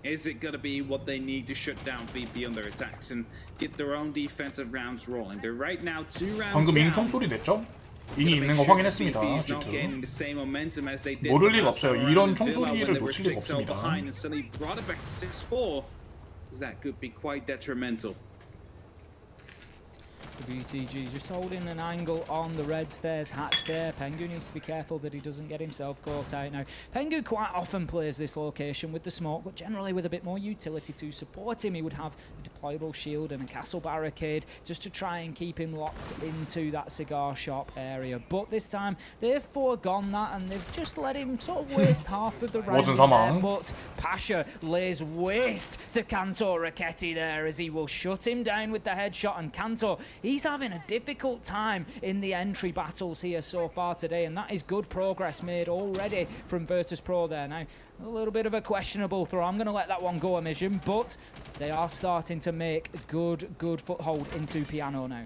Is it going to be what they need to shut down VP on their attacks and get their own defensive rounds rolling? They're right now 2 rounds 방금 잉 down. 총소리 냈죠? 잉이 있는 거 확인했습니다. G2. 모를 리가 없어요. 이런 총소리를 놓칠 리가 없습니다. That could be quite detrimental. WTG just holding an angle on the red stairs hatch there. PenQ needs to be careful that he doesn't get himself caught out now. PenQ quite often plays this location with the smoke, but generally with a bit more utility to support him. He would have coiled shield and a castle barricade just to try and keep him locked into that cigar shop area. But this time they've foregone that and they've just let him sort of waste half of the round there. But Pasha lays waste to Cantor Raketti there as he will shut him down with the headshot. And Cantor, he's having a difficult time in the entry battles here so far today, and that is good progress made already from Virtus.pro there. Now, a little bit of a questionable throw. I'm going to let that one go, Mission, but they are starting to make good foothold into Piano now.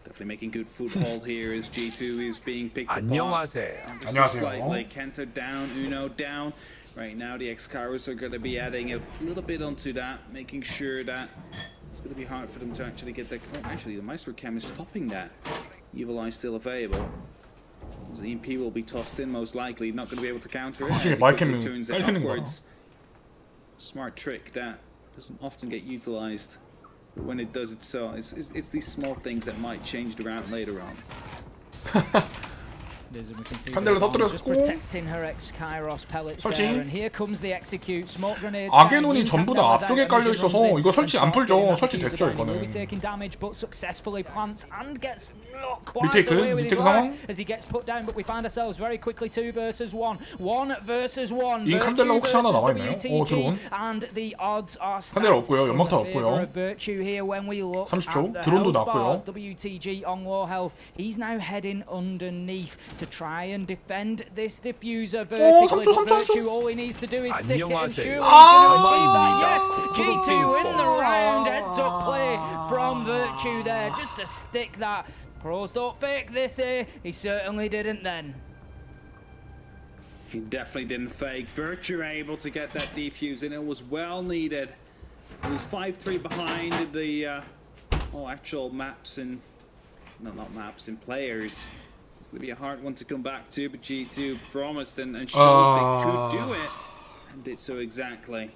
Definitely making good foothold here as G2 is being picked apart. 안녕하세요. Slightly. Kento down, Uno down. Right now, the X-Kairos are going to be adding a little bit onto that, making sure that it's going to be hard for them to actually get that. Oh, actually, the Maestro Cam is stopping that. Evil Eye still available. The EMP will be tossed in, most likely. Not going to be able to counter it. As it quickly turns it upwards. Smart trick that doesn't often get utilized. But when it does, it's these small things that might change the route later on. 한 대로 터뜨렸고 설치. 아게논이 전부 다 앞쪽에 깔려 있어서 이거 설치 안 풀죠. 설치 됐죠 이거는. 리테이크 상황. 이 칸델라 혹시 하나 남아있나요? 드론. 칸델라 없고요. 연막탄 없고요. 30초. 드론도 났고요. to try and defend this diffuser vertically. Virtue, all he needs to do is stick it and surely he's gonna that. Yes, G2 in the round. Heads up play from Virtue there just to stick that. Pros don't fake this here. He certainly didn't then. He definitely didn't fake. Virtue able to get that defuse and it was well needed. It was 5-3 behind the actual maps and not maps and players. It's going to be a hard one to come back to, but G2 promised and showed they could do it, and did so exactly.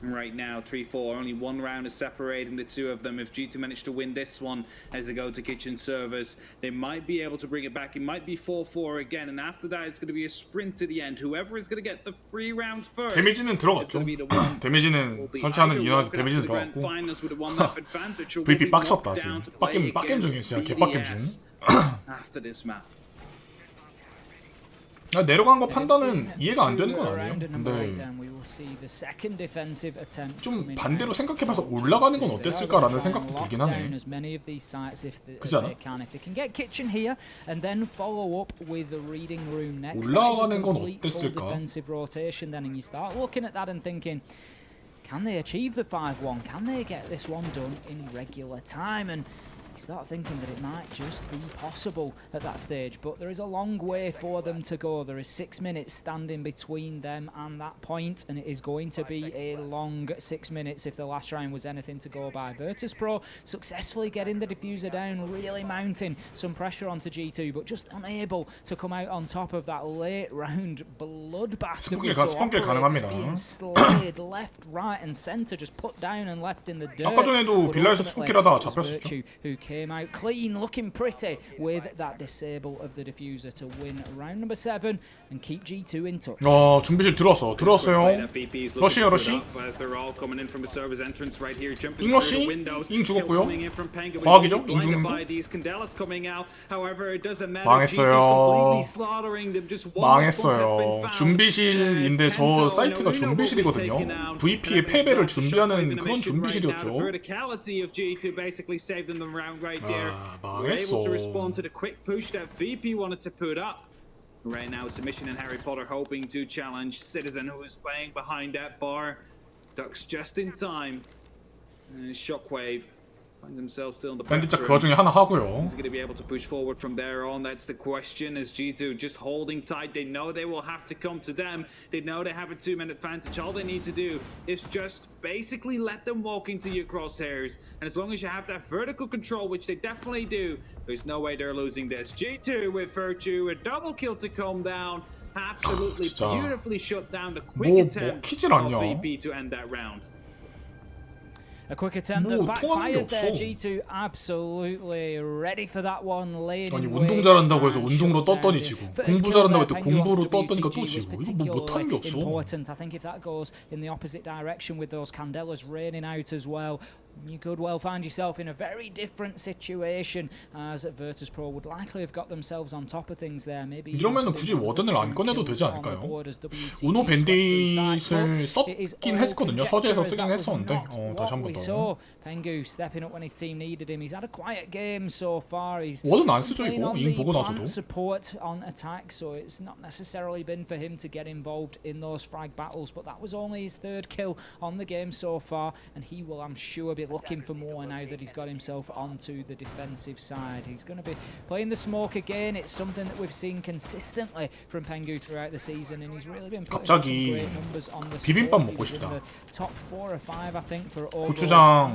And right now, 3-4, only one round is separating the two of them. If G2 manage to win this one as they go to kitchen servers, they might be able to bring it back. It might be 4-4 again, and after that, it's going to be a sprint to the end. Whoever is going to get the 3 rounds first. 데미지는 들어갔죠. 데미지는 설치하는 인원 데미지는 들어갔고. VP 빡쳤다 지금. 빡겜 중이에요. 진짜 개빡겜 중. After this map. 내려간 거 판단은 이해가 안 되는 건 아니에요. 근데 좀 반대로 생각해봐서 올라가는 건 어땠을까라는 생각도 들긴 하네. 그렇지 않아? 올라가는 건 어땠을까? Can they achieve the 5-1? Can they get this one done in regular time? And you start thinking that it might just be possible at that stage, but there is a long way for them to go. There is 6 minutes standing between them and that point, and it is going to be a long 6 minutes if the last round was anything to go by. Virtus.pro successfully getting the diffuser down, really mounting some pressure onto G2, but just unable to come out on top of that late round bloodbath that we saw. Being slayed left, right and centre, just put down and left in the dirt. 아까 전에도 빌라에서 스포킬하다가 잡혔었죠. Who came out clean, looking pretty with that disable of the diffuser to win round number 7 and keep G2 in touch. 준비실 들어왔어요. 러시요 러시. 잉러시. 잉 죽었고요. 과학이죠. 잉 죽는 거. 망했어요. 준비실인데 저 사이트가 준비실이거든요. VP의 패배를 준비하는 그런 준비실이었죠. Right there, were able to respond to the quick push that VP wanted to put up. Right now, Submission and Harry Potter hoping to challenge Citizen, who is playing behind that bar. Ducks just in time. Shockwave find themselves still in the 밴드짝 그 와중에 하나 하고요. Is going to be able to push forward from there on? That's the question. As G2 just holding tight, they know they will have to come to them. They know they have a 2-minute advantage. All they need to do is just basically let them walk into your crosshairs. And as long as you have that vertical control, which they definitely do, there's no way they're losing this. G2 with Virtue, a double kill to come down. Absolutely beautifully shut down the quick attempt of VP to end that round. A quick attempt that 뭐 통하는 게 backfired there. 없어. G2 absolutely ready for that one. Laying 아니 in 운동 wait 잘한다고 해서 and 운동으로 shut 떴더니 down. 지고 First 공부 kill 잘한다고 there, 했더니 Pengu 공부로 onto 떴더니까 또 WTG was 지고 이거 뭐 못하는 게 particularly 없어. important. I think if that goes in the opposite direction with those candelas raining out as well, you could well find yourself in a very different situation, as Virtus.pro would likely have got themselves on top of things there. Maybe 이러면은 굳이 워든을 안 꺼내도 되지 않을까요? 우노 밴딧을 썼긴 했거든요. 서재에서 쓰긴 했었는데 다시 한 번 더. Pengu stepping up when his team needed him. He's had a quiet game so far. He's 워든 안 쓰죠 이거. 잉 보고 plant 나서도. support on attack, so it's not necessarily been for him to get involved in those frag battles, but that was only his third kill on the game so far, and he will, I'm sure, be looking for more now that he's got himself onto the defensive side. He's going to be playing the smoke again. It's something that we've seen consistently from Pengu throughout the season, and he's really been putting some great numbers on the 비빔밥 squad. 먹고 He's in 싶다. the top 4 or 5, I think, for overall 고추장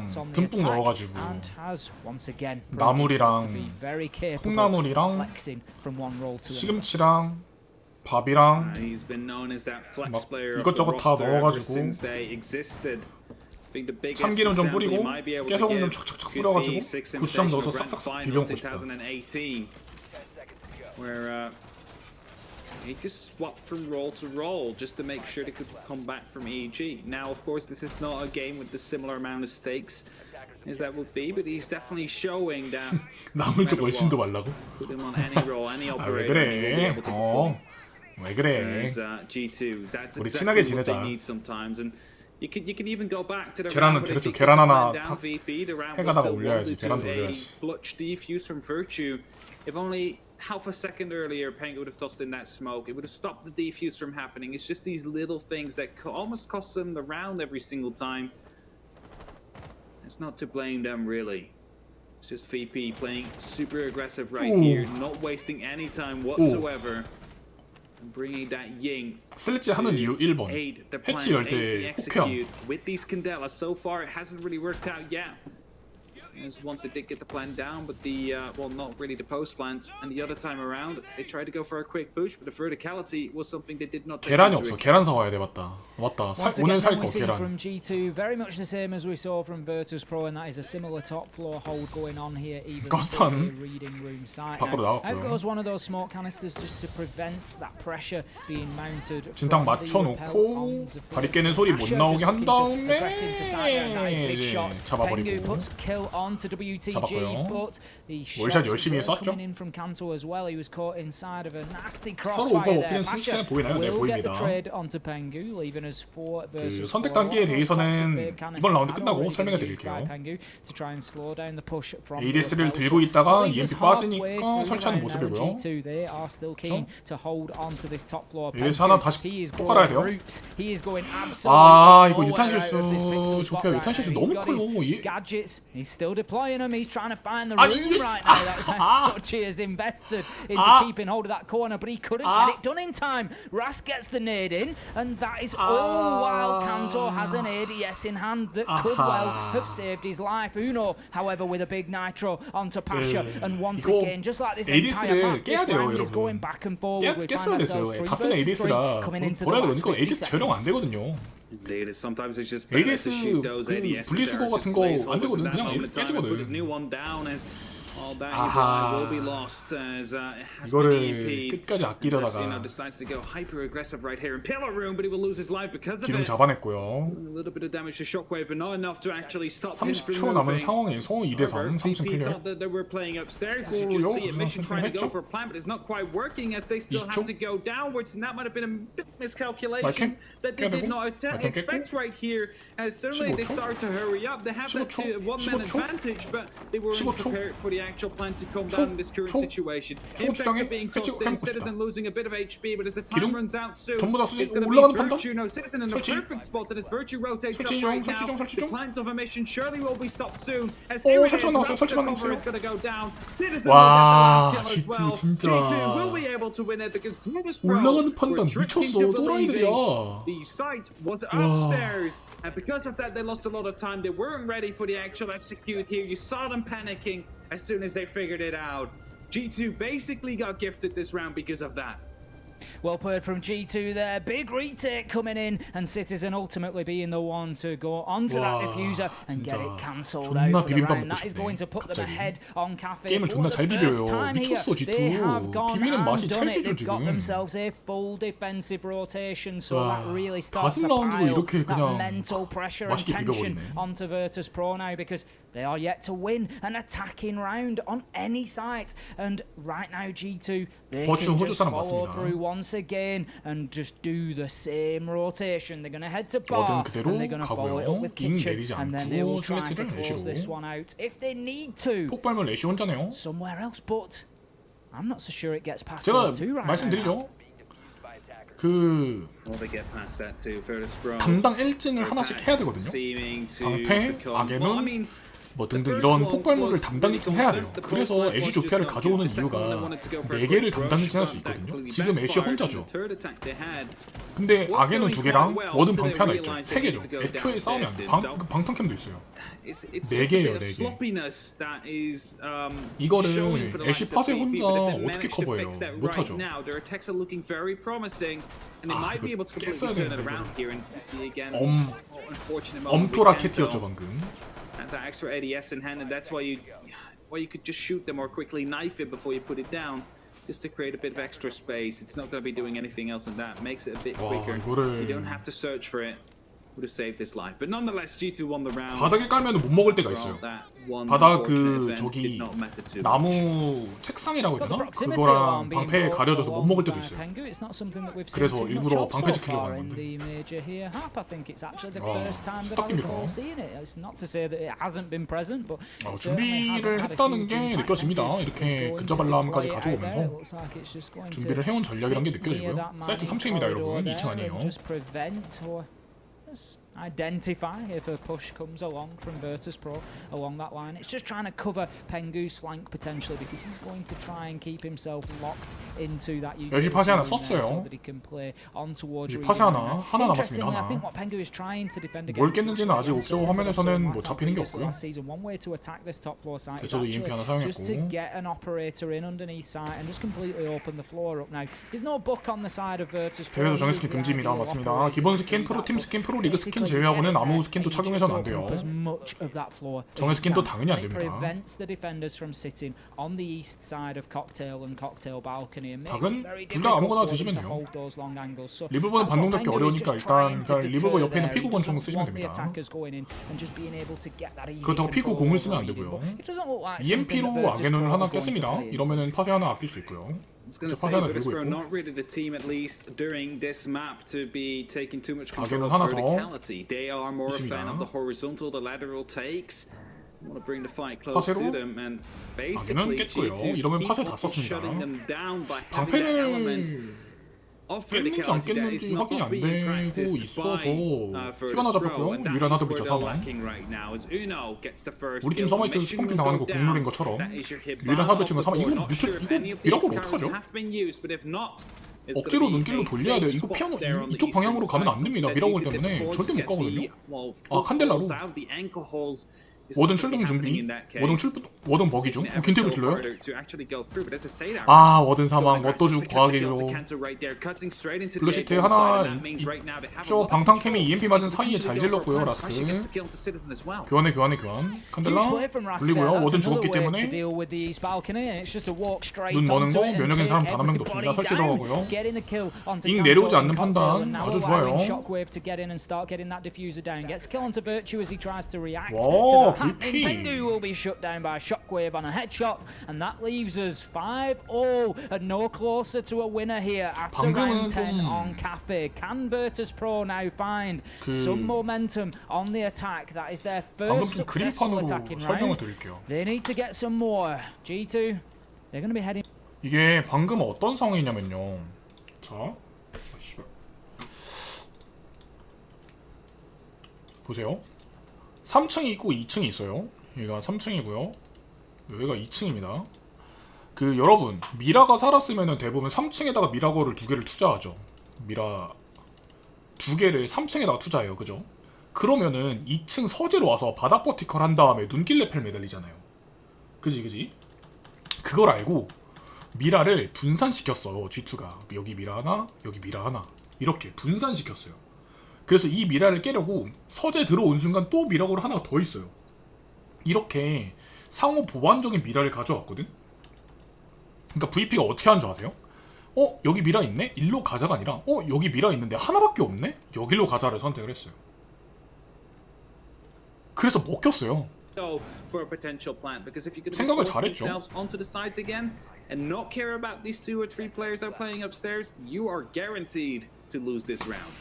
points on the 듬뿍 attack, 넣어가지고 and has once again 나물이랑 to be very capable 콩나물이랑 flexing from one role to another. 시금치랑 밥이랑 He's been known as that flex 막 player of the 이것저것 다 roster ever 넣어가지고 since they existed. I think the biggest 참기름 좀 example 뿌리고 you might be able to 깨소금 좀 give 착착착 could 뿌려가지고 be Six 고추장 넣어서 Invitational Grand 싹싹 비벼 Finals 먹고 싶다. 2018, where he just swapped from role to role just to make sure they could come back from EG. Now, of course, this is not a game with the similar amount of stakes as that would be, but he's definitely showing that 나물 좀 훨씬 더 말라고? put him on any role, any 아 왜 operator, and he will be 그래? able to perform. 왜 그래? As G2, that's 우리 exactly 친하게 what 지내자. they need sometimes, and you can even go back to the 계란은 round where they 그래도 beat 계란 하나 down 탁 VP, the round was 해가다가 still 올려야지. 1-2 계란도 a 올려야지. clutch defuse from Virtue. If only half a second earlier Pengu would have tossed in that smoke, it would have stopped the defuse from happening. It's just these little things that almost cost them the round every single time. It's not to blame them, really. It's just VP playing super aggressive right here, not wasting any time whatsoever, and bringing that Ying 슬래치 하는 이유 1번 aid the plan, 해치 열 aid the 때 execute. 호크형 With these Candela, so far it hasn't really worked out yet. As once they did get the plan down, but the well, not really the post plant, and the other time around they tried to go for a quick push, but the verticality was something they did not take 계란이 into 없어. 계란 사와야 돼. 맞다. 오늘 살 거 we see 계란. from G2 very much the same as we saw from Virtus.pro, and that is a similar top floor hold going on here, even 가스탄 in the reading room side. 밖으로 Out 나갔고요. goes one of those smoke canisters just to prevent that pressure being mounted. 진탕 from the 맞춰놓고 rappel on the 다리 깨는 소리 못 나오게 한 다음에 Pengu 잡아버리고 puts kill onto WTG, 잡았고요. but the 월샷 shots 열심히 were 쐈죠. coming in from Kanto as well. He was caught inside of a nasty 서로 crossfire 오버 there. 오피는 순식간에 보이나요? 네, will get the 보입니다. trade onto Pengu, leaving us 4 그 versus 선택 4. 단계에 대해서는 Toxic 이번 라운드 had 끝나고 already 설명해 been used by 드릴게요. Pengu to try and slow down the push from ADS를 the 들고 hotel. 있다가 Leaves us EMP halfway 빠지니까 through 설치하는 the round now, 모습이고요. G2, they are still keen to hold on to this top floor. ADS 하나 다시 He is 또 going 깔아야 돼요. groups. He is going absolutely 아 이거 nowhere 유탄 out of 실수 this pixel spot 좁혀. right 유탄 실수 now. 너무 He's got his 커요. gadgets. He's still deploying them. He's trying to find the 아니, room 이게 right now. That's how much he has invested into keeping hold of that corner, but he couldn't get it done in time. Ras gets the nade in, and that is all while Kanto has an ADS in hand that could well have saved his life. Uno, however, with a big nitro onto Pasha, and once 이거 again, just like this ADS를 entire map, this 깨야 돼요, round is 여러분. going back and forward. We 깼어야 find 됐어요. ourselves 3 다 쓰는 versus 3 ADS라 coming into the 뭐라 해야 last 되니까 50 ADS 재활용 안 seconds. 되거든요. Indeed, it's sometimes it's just better ADS to shoot those 그 ADS 분리수거 같은 거 안 되거든. 그냥 ADS put a 깨지거든. new one down as all that 아하. will be lost as it has 이거를 been EMP'd. 끝까지 아끼려다가 Decides to go hyper aggressive right here in pillar room, but he will lose his life because of 기름 it. 잡아냈고요. A little bit of damage to Shockwave, but not enough to actually stop him 30초 from 남은 moving. 상황에서 2대3 3층 VP 클리어. thought that they were playing upstairs. As you just see it, Mission trying to go 했죠? for a plan, but it's not quite working as they still have 20초? to go downwards, and that might have been a bit miscalculation 마이킹? that they did 깨야 not 되고? 마이킹 expect right here. As suddenly they 15초? start to hurry up. They have that 15초? one-man 15초? advantage, but they weren't 15초? prepared for the actual plan to come down in this current situation. Impacts are being tossed in, Citizen losing a bit of HP, but as the time runs out soon, 전부 다 it's going to 올라가는 be 판단? Virtue. No, Citizen in the 설치. perfect spot, and as Virtue rotates up 설치 중, right 설치 now, 중, 설치 the 중. plans of a mission surely will be stopped soon. As 설치만 나왔어요. 설치만 cover 나왔어요. is going to go down. Citizen 와, will get the last kill as well. G2 진짜. G2 will be able to win it because 올라가는 판단 미쳤어. 또라이들이야. the site was upstairs, and because of that, they lost a lot of time. They weren't ready for the actual execute here. You saw them panicking as soon as they figured it out. G2 basically got gifted this round because of that. Well played from G2 there. Big retake coming in, and Citizen ultimately being the one to go onto that diffuser and get it cancelled out for the round. That is going to put them ahead on Cafe. 게임을 존나 잘 비벼요. 미쳤어 G2. 비비는 맛이 찰지죠 They've got 지금. themselves a full defensive rotation, so that really starts 가슴 to 라운드로 pile 이렇게 that 그냥 mental pressure and 맛있게 tension 비벼버리네. onto Virtus Pro now, because they are yet to win an attacking round on any site. And right now G2, they can just follow through once again and just do the same rotation. They're going to head to bar and they're going to follow it up with kitchen, and then they will try to close this one out if they need to 폭발물 애쉬 혼자네요. somewhere else, but I'm not so sure it gets past 제가 those two right now. 말씀드리죠. 그 담당 1진을 하나씩 해야 되거든요. 방패, 아게논 뭐 등등 이런 폭발물을 담당 1진 해야 돼요. 그래서 애쉬 조피아를 가져오는 이유가 4개를 담당 1진 할 수 있거든요. 지금 애쉬 혼자죠. 근데 아게논 2개랑 워든 방패 하나 있죠. 3개죠. 애초에 싸우면 안 돼. 방탄캠도 있어요. 4개예요, 4개. 이거를 애쉬 팟에 혼자 어떻게 커버해요? 못하죠. 아, 이거 깼어야 되는데 엄토라켓이었죠 방금. That extra ADS in hand, and that's why you could just shoot them or quickly knife it before you put it down, just to create a bit of extra space. It's not going to be doing anything else than that. Makes it a bit quicker. You don't have to search for it. Would have saved his life, but nonetheless, G2 won the round. 바닥에 깔면 못 먹을 때가 있어요. 바닥 그 저기 나무 책상이라고 해야 되나? 그거랑 방패에 가려져서 못 먹을 때도 있어요. 그래서 일부러 방패 지키려고 하는 건데. 준비를 했다는 게 느껴집니다. 이렇게 근접알람까지 가져오면서 준비를 해온 전략이란 게 느껴지고요. 사이트 3층입니다 여러분, 2층 아니에요. Identify if a push comes along from Virtus Pro along that line. It's just trying to cover Pengu's flank potentially, because he's going to try and keep himself locked into that 여기 파시 하나 so 썼어요. that he can play on towards 파시 하나 남았습니다. I think what Pengu is trying to defend 뭘 against 깼는지는 아직 옵저버 화면에서는 뭐 잡히는 게 없고요. One way to attack this top floor site is 저도 EMP 하나 사용했고. just to get an operator in underneath site and just completely open the floor up. Now there's no book on the side of Virtus Pro. 대회에서 정해 스킨 금지입니다. 맞습니다. 기본 스킨, 프로팀 스킨, 프로리그 스킨 제외하고는 아무 스킨도 착용해서는 안 돼요. 정해 스킨도 당연히 안 됩니다. 닭은 둘 다 아무거나 드시면 돼요. 리버버는 반동 잡기 어려우니까 일단 리버버 옆에 있는 피구 권총 쓰시면 됩니다. 그렇다고 피구 공을 쓰면 안 되고요. EMP로 아게논을 하나 깼습니다. 이러면은 파쇄 하나 아낄 수 있고요. 파쇄 하나 들고 있고. 아게논 하나 더. 파쇄로 아게논 깼고요. 이러면 파쇄 다 썼습니다. 방패는 깼는지 안 깼는지 확인이 안 되고 있어서 힐 하나 잡혔고요. 유일한 하드브리처 사망. 우리 팀 서마이트에서 스폰킬 당하는 거 국룰인 것처럼 유일한 하드브리처가 사망. 이거 미라골 어떡하죠? 억지로 눈길로 돌려야 돼요. 이거 피하면 이쪽 방향으로 가면 안 됩니다. 미라골 때문에 절대 못 가거든요. 아, 칸델라로. 워든 출동 준비. 워든 버기 중. 퀸탭을 질러요? 아, 워든 사망. 워터죽 과학이죠. 블루시트 하나 있죠. 방탄캠이 EMP 맞은 사이에 잘 질렀고요. 라스크. 교환. 칸델라 불리고요. 워든 죽었기 때문에 눈 머는 거 면역인 사람 단 한 명도 없습니다. 설치 들어가고요. 잉 내려오지 않는 판단 아주 좋아요. 와, Pengu will be shut down by Shockwave on a headshot, and that leaves us 5-0 and no closer to a winner here after round 10 on Cafe. Can Virtus Pro now find some momentum on the attack? That is their first successful attacking round. They need to get some more. G2, they're going to be heading. 이게 방금 어떤 상황이냐면요. 자, 보세요. 3층이 있고 2층이 있어요. 여기가 3층이고요. 여기가 2층입니다. 그 여러분, 미라가 살았으면은 대부분 3층에다가 미라거를 2개를 투자하죠. 미라 2개를 3층에다가 투자해요. 그죠? 그러면은 2층 서재로 와서 바닥 버티컬 한 다음에 눈길 레펠 매달리잖아요. 그지? 그걸 알고 미라를 분산시켰어. G2가 여기 미라 하나, 여기 미라 하나 이렇게 분산시켰어요. 그래서 이 미라를 깨려고 서재 들어온 순간 또 미라고를 하나가 더 있어요. 이렇게 상호 보완적인 미라를 가져왔거든. 그러니까 VP가 어떻게 하는 줄 아세요? 여기 미라 있네? 일로 가자가 아니라 여기 미라 있는데 하나밖에 없네? 여기로 가자를 선택을 했어요. 그래서 먹혔어요. 생각을 잘했죠. And not care about these 2 or 3 players that are playing upstairs, you are guaranteed to lose this round.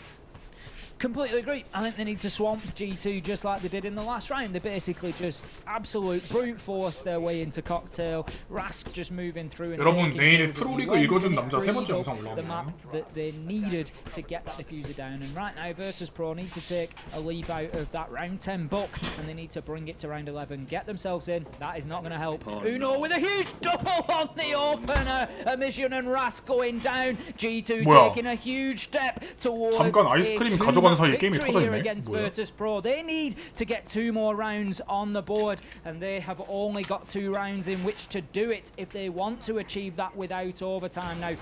Completely agree. I think they need to swamp G2 just like they did in the last round. They basically just absolute brute force their way into cocktail. Rask just moving through and 여러분 내일 kills. 프로리그 읽어준 남자 세 번째 영상 the 올라옵니다. map that they needed to get that diffuser down. And right now Virtus.pro need to take a leave out of that round 10 book and they need to bring it to round 11. Get themselves in. That is not going to help. Uno with a huge double on the opener. Emission and Rask going down. G2 taking a huge step towards 잠깐 아이스크림 가져간 사이에 게임이 터져있네. against 뭐야? Virtus.pro. They need to get 2 more rounds on the board and they have only got 2 rounds in which to do it if they want to achieve that without overtime. Now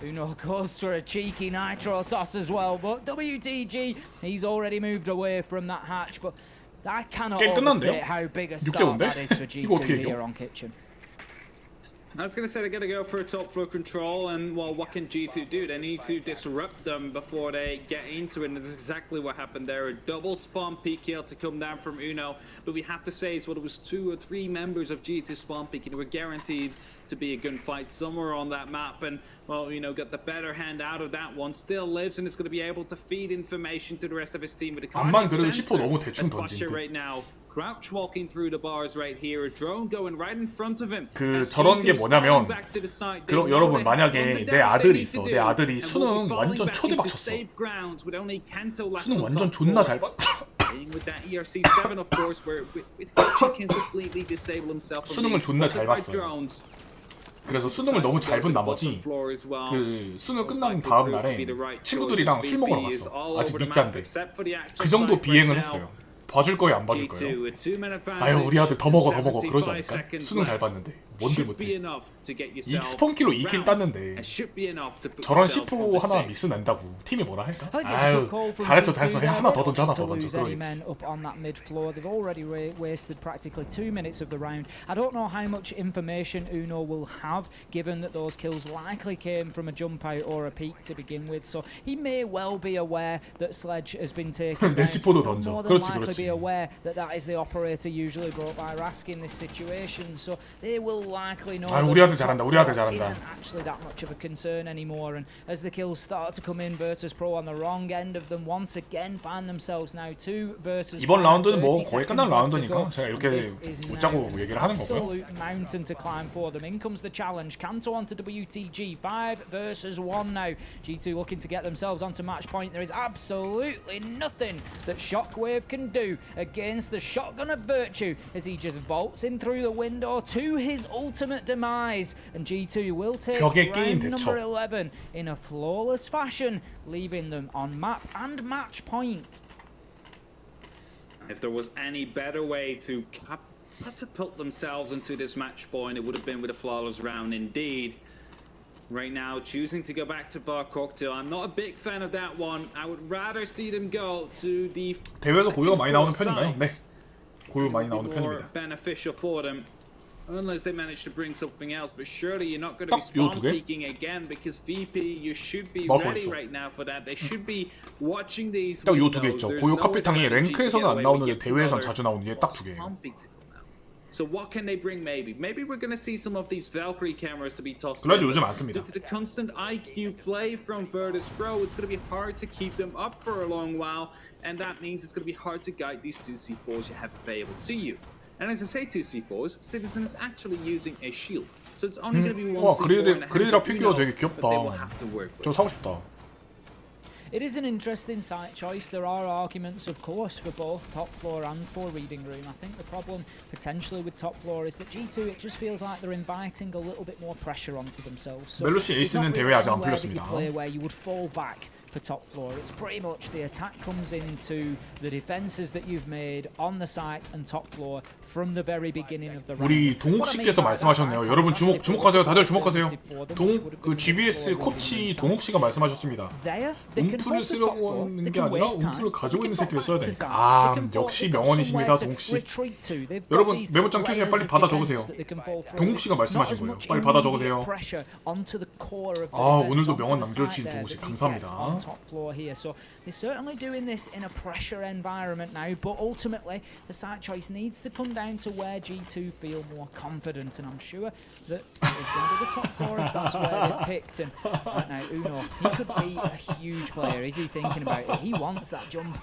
Uno goes for a cheeky nitro toss as well, but WTG, he's already moved away from that hatch, but I cannot overstate how big a start that is for G2 here on Kitchen. I was going to say they're going to go for a top floor control, and well, what can G2 do? They need to disrupt them before they get into it, and this is exactly what happened there. A double spawn peek kill to come down from Uno, but we have to say it's what it was 2 or 3 members of G2 spawn peek, and they were guaranteed to be a gunfight somewhere on that map, and well, you know, got the better hand out of that one. Still lives, and is going to be able to feed information to the rest of his team with a 안만 그래도 10호 너무 대충 던진 듯. right now. Crouch walking through the bars right here. A drone going right in front of him. 그 저런 게 뭐냐면 그럼 여러분 만약에 내 아들이 있어. 내 아들이 수능 완전 초대박 쳤어. 수능 완전 존나 잘 봤어. 수능을 존나 잘 봤어. 그래서 수능을 너무 잘 본 나머지 그 수능 끝난 다음 날에 친구들이랑 술 먹으러 갔어. 아직 밑잔데. 그 정도 비행을 했어요. 봐줄 거예요, 안 봐줄 거예요? 아유, 우리 아들 더 먹어 그러지 않을까? 수능 잘 봤는데 뭔들 못해. 스폰키로 2킬 땄는데 저런 10호 하나 미스 난다고 팀이 뭐라 할까? 아유, 잘했어 하나 더 던져 그러겠지. They've already wasted practically 2 minutes of the round. I don't know how much information Uno will have given that those kills likely came from a jump out or a peek to begin with, so he may well be aware that Sledge has been taken down. 10호도 던져. 그렇지. Be aware that that is the operator usually brought by Rask in this situation, so they will likely know 우리 아들 잘한다. isn't actually that much of a concern anymore. And as the kills start to come in, Virtus.pro on the wrong end of them once again find themselves now 2 versus 1. 이번 라운드는 뭐 거의 끝난 라운드니까 제가 이렇게 웃자고 얘기를 하는 거고요. Absolute mountain to climb for them. In comes the challenge. Kanto onto WTG. 5 versus 1 now. G2 looking to get themselves onto match point. There is absolutely nothing that Shockwave can do against the shotgun of Virtue as he just vaults in through the window to his ultimate demise, and G2 will take round number 11 in a flawless fashion, leaving them on map and match point. If there was any better way to catapult themselves into this match point, it would have been with a flawless round indeed. Right now, choosing to go back to Bar Cocktail. I'm not a big fan of that one. I would rather see them go to the 대회에서 고유가 많이 나오는 편인가요? 네, 고유 많이 나오는 편입니다. Beneficial for them, unless they manage to bring something else. But surely you're not going to be spawn peeking again, because VP, you should be ready right now for that. They should be watching these. 딱 요 두 개 있죠. 고유 카피탕이 랭크에서는 안 나오는데 대회에선 자주 나오는 게 딱 두 개예요. So what can they bring? Maybe we're gonna see some of these Valkyrie cameras to be tossed. 그래도 요즘 안 씁니다. Due to the constant IQ play from Virtus.pro, it's gonna be hard to keep them up for a long while, and that means it's gonna be hard to guide these 2 C4s you have available to you. And as I say 2 C4s, Citizen is actually using a shield, so it's only gonna be 1 C4. 그레이라 피규어 되게 귀엽다. 저 사고 싶다. It is an interesting site choice. There are arguments, of course, for both top floor and for reading room. I think the problem potentially with top floor is that G2, it just feels like they're inviting a little bit more pressure onto themselves. So 멜로시 에이스는 대회 아직 안 풀렸습니다. where you would fall back for top floor. It's pretty much the attack comes into the defenses that you've made on the site and top floor from the very beginning of the round. 우리 동욱 씨께서 말씀하셨네요. 여러분 주목하세요. 다들 주목하세요. 그 GBS 코치 동욱 씨가 말씀하셨습니다. 움프를 쓰려고 하는 게 아니라 움프를 가지고 있는 새끼를 써야 되니까. 아, 역시 명언이십니다, 동욱 씨. 여러분 메모장 켜세요. 빨리 받아 적으세요. 동욱 씨가 말씀하신 거예요. 빨리 받아 적으세요. 아, 오늘도 명언 남겨주신 동욱 씨 감사합니다. They're certainly doing this in a pressure environment now, but ultimately the site choice needs to come down to where G2 feel more confident, and I'm sure that it is going to be the top floor if that's where they picked. And right now, Uno, he could be a huge player. Is he thinking about it? He wants that jump.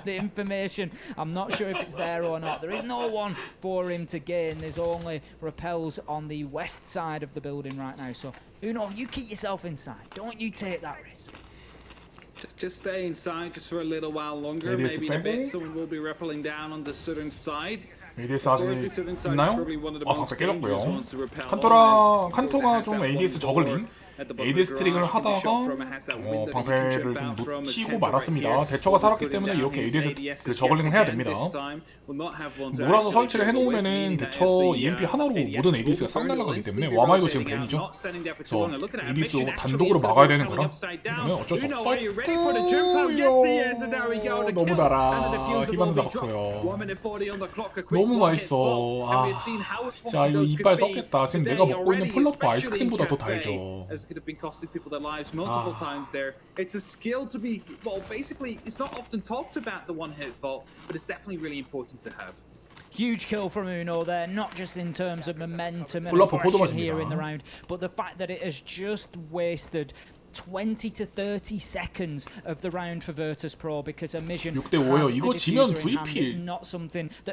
The information, I'm not sure if it's there or not. There is no one for him to gain. There's only repels on the west side of the building right now. So Uno, you keep yourself inside. Don't you take that risk. Just stay inside just for a little while longer. Maybe in a bit someone will be rappelling down on the southern side. ADS 아직 있나요? 아, 방패 깨졌고요. 칸토가 좀 ADS 저글링 ADS 트릭을 하다가 방패를 좀 놓치고 말았습니다. 대처가 살았기 때문에 이렇게 ADS 그 저글링을 해야 됩니다. 몰아서 설치를 해놓으면은 대처 EMP 하나로 모든 ADS가 싹 날아가기 때문에 와마이도 지금 벤이죠. 그래서 ADS로 단독으로 막아야 되는 거라 이거는 어쩔 수 없어요. 너무 달아. 희망 잡았고요. 너무 맛있어. 아, 진짜 이거 이빨 썩겠다. 지금 내가 먹고 있는 폴락과 아이스크림보다 더 달죠. Could have been costing people their lives multiple times there. It's a skill to be, well, basically, it's not often talked about, the one-hit fault, but it's definitely really important to have. Huge kill from Uno there, not just in terms of momentum and aggression here in the round, but the fact that it has just wasted 20 to 30 seconds of the round for Virtus Pro because Mission 6대5예요. 이거 지면 VP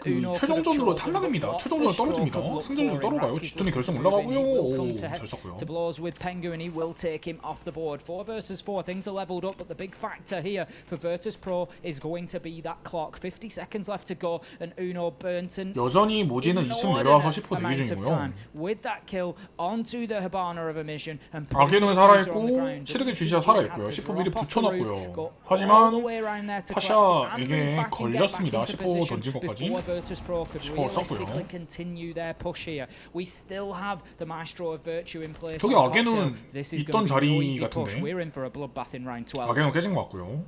그 최종전으로 탈락입니다. 최종전으로 떨어집니다. 승전에서 떨어가요. G2는 결승 올라가고요. 오, 잘 썼고요. To blows with BenQ and he will take him off the board. 4 versus 4, things are leveled up, but the big factor here for Virtus Pro is going to be that clock. 50 seconds left to go, and Uno Burnton 여전히 모지는 2층 내려와서 10호 대기 중이고요. With that kill onto the Hibana of Mission and 아게는 살아있고 치르게 주시자 살아있고요. 10호 미리 붙여놨고요. 하지만 파샤에게 걸렸습니다. 10호 던진 것까지 10호 썼고요. 저기 아게는 있던 자리 같은데 아게는 깨진 것 같고요.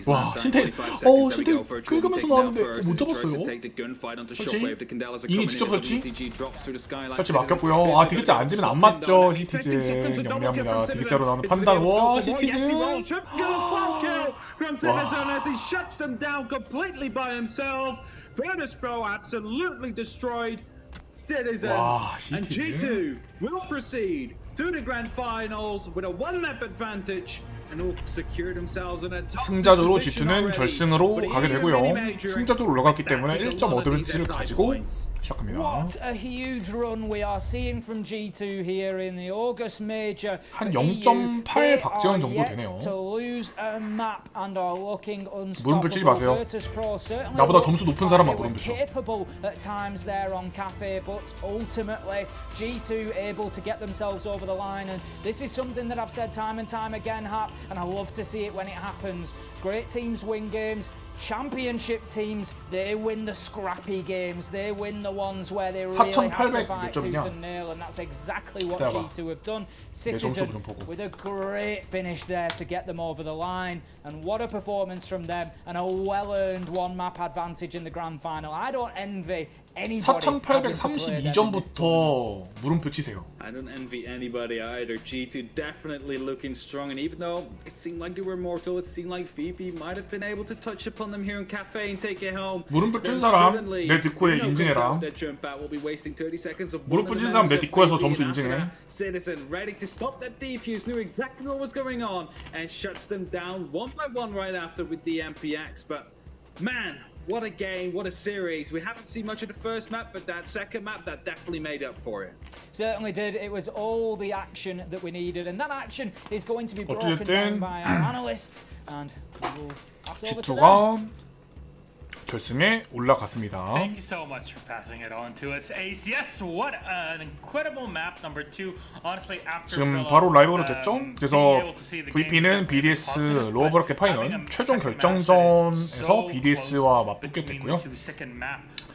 와, 신태! 신태 긁으면서 나왔는데 못 잡았어요. 설치? 이미 직접 설치? 설치 맡겼고요. 아, 디귿자 앉으면 안 맞죠, 시티즌. 영리합니다. 디귿자로 나오는 판단. 와, 시티즌! 와. 와, 시티즌. To the grand finals with a one-map advantage and all secured themselves in a top. 승자조로 G2는 결승으로 가게 되고요. 승자조로 올라갔기 때문에 1.5대를 가지고 시작합니다. What a huge run we are seeing from G2 here in the August major. 한 0.8 박지원 정도 되네요. 물음 붙이지 마세요. 나보다 점수 높은 사람만 물음 붙여. At times there on Cafe, but ultimately G2 able to get themselves over the line, and this is something that I've said time and time again, Hap, and I love to see it when it happens. Great teams win games. Championship teams, they win the scrappy games. They win the ones where they really have to fight tooth and nail, and that's exactly what G2 have done. Citizen with a great finish there to get them over the line, and what a performance from them, and a well-earned one-map advantage in the grand final. I don't envy anybody. 4832점부터 물음표 치세요. I don't envy anybody either. G2 definitely looking strong, and even though it seemed like they were mortal, it seemed like VP might have been able to touch upon them here in Cafe and take it home. 물음표 친 사람 내 디코에 인증해라. 물음표 친 사람 내 디코에서 점수 인증해. Citizen ready to stop that defuse, knew exactly what was going on and shuts them down one by one right after with the MPX. But man, what a game, what a series. We haven't seen much of the first map, but that second map, that definitely made up for it. Certainly did. It was all the action that we needed, and that action is going to be broken down by our analysts, and we'll pass over to them. 결승에 올라갔습니다. Thank you so much for passing it on to us, Ace. Yes, what an incredible map number 2. Honestly, after 지금 바로 라이브로 됐죠? 그래서 VP는 BDS 로어 브라켓 파이널 최종 결정전에서 BDS와 맞붙게 됐고요.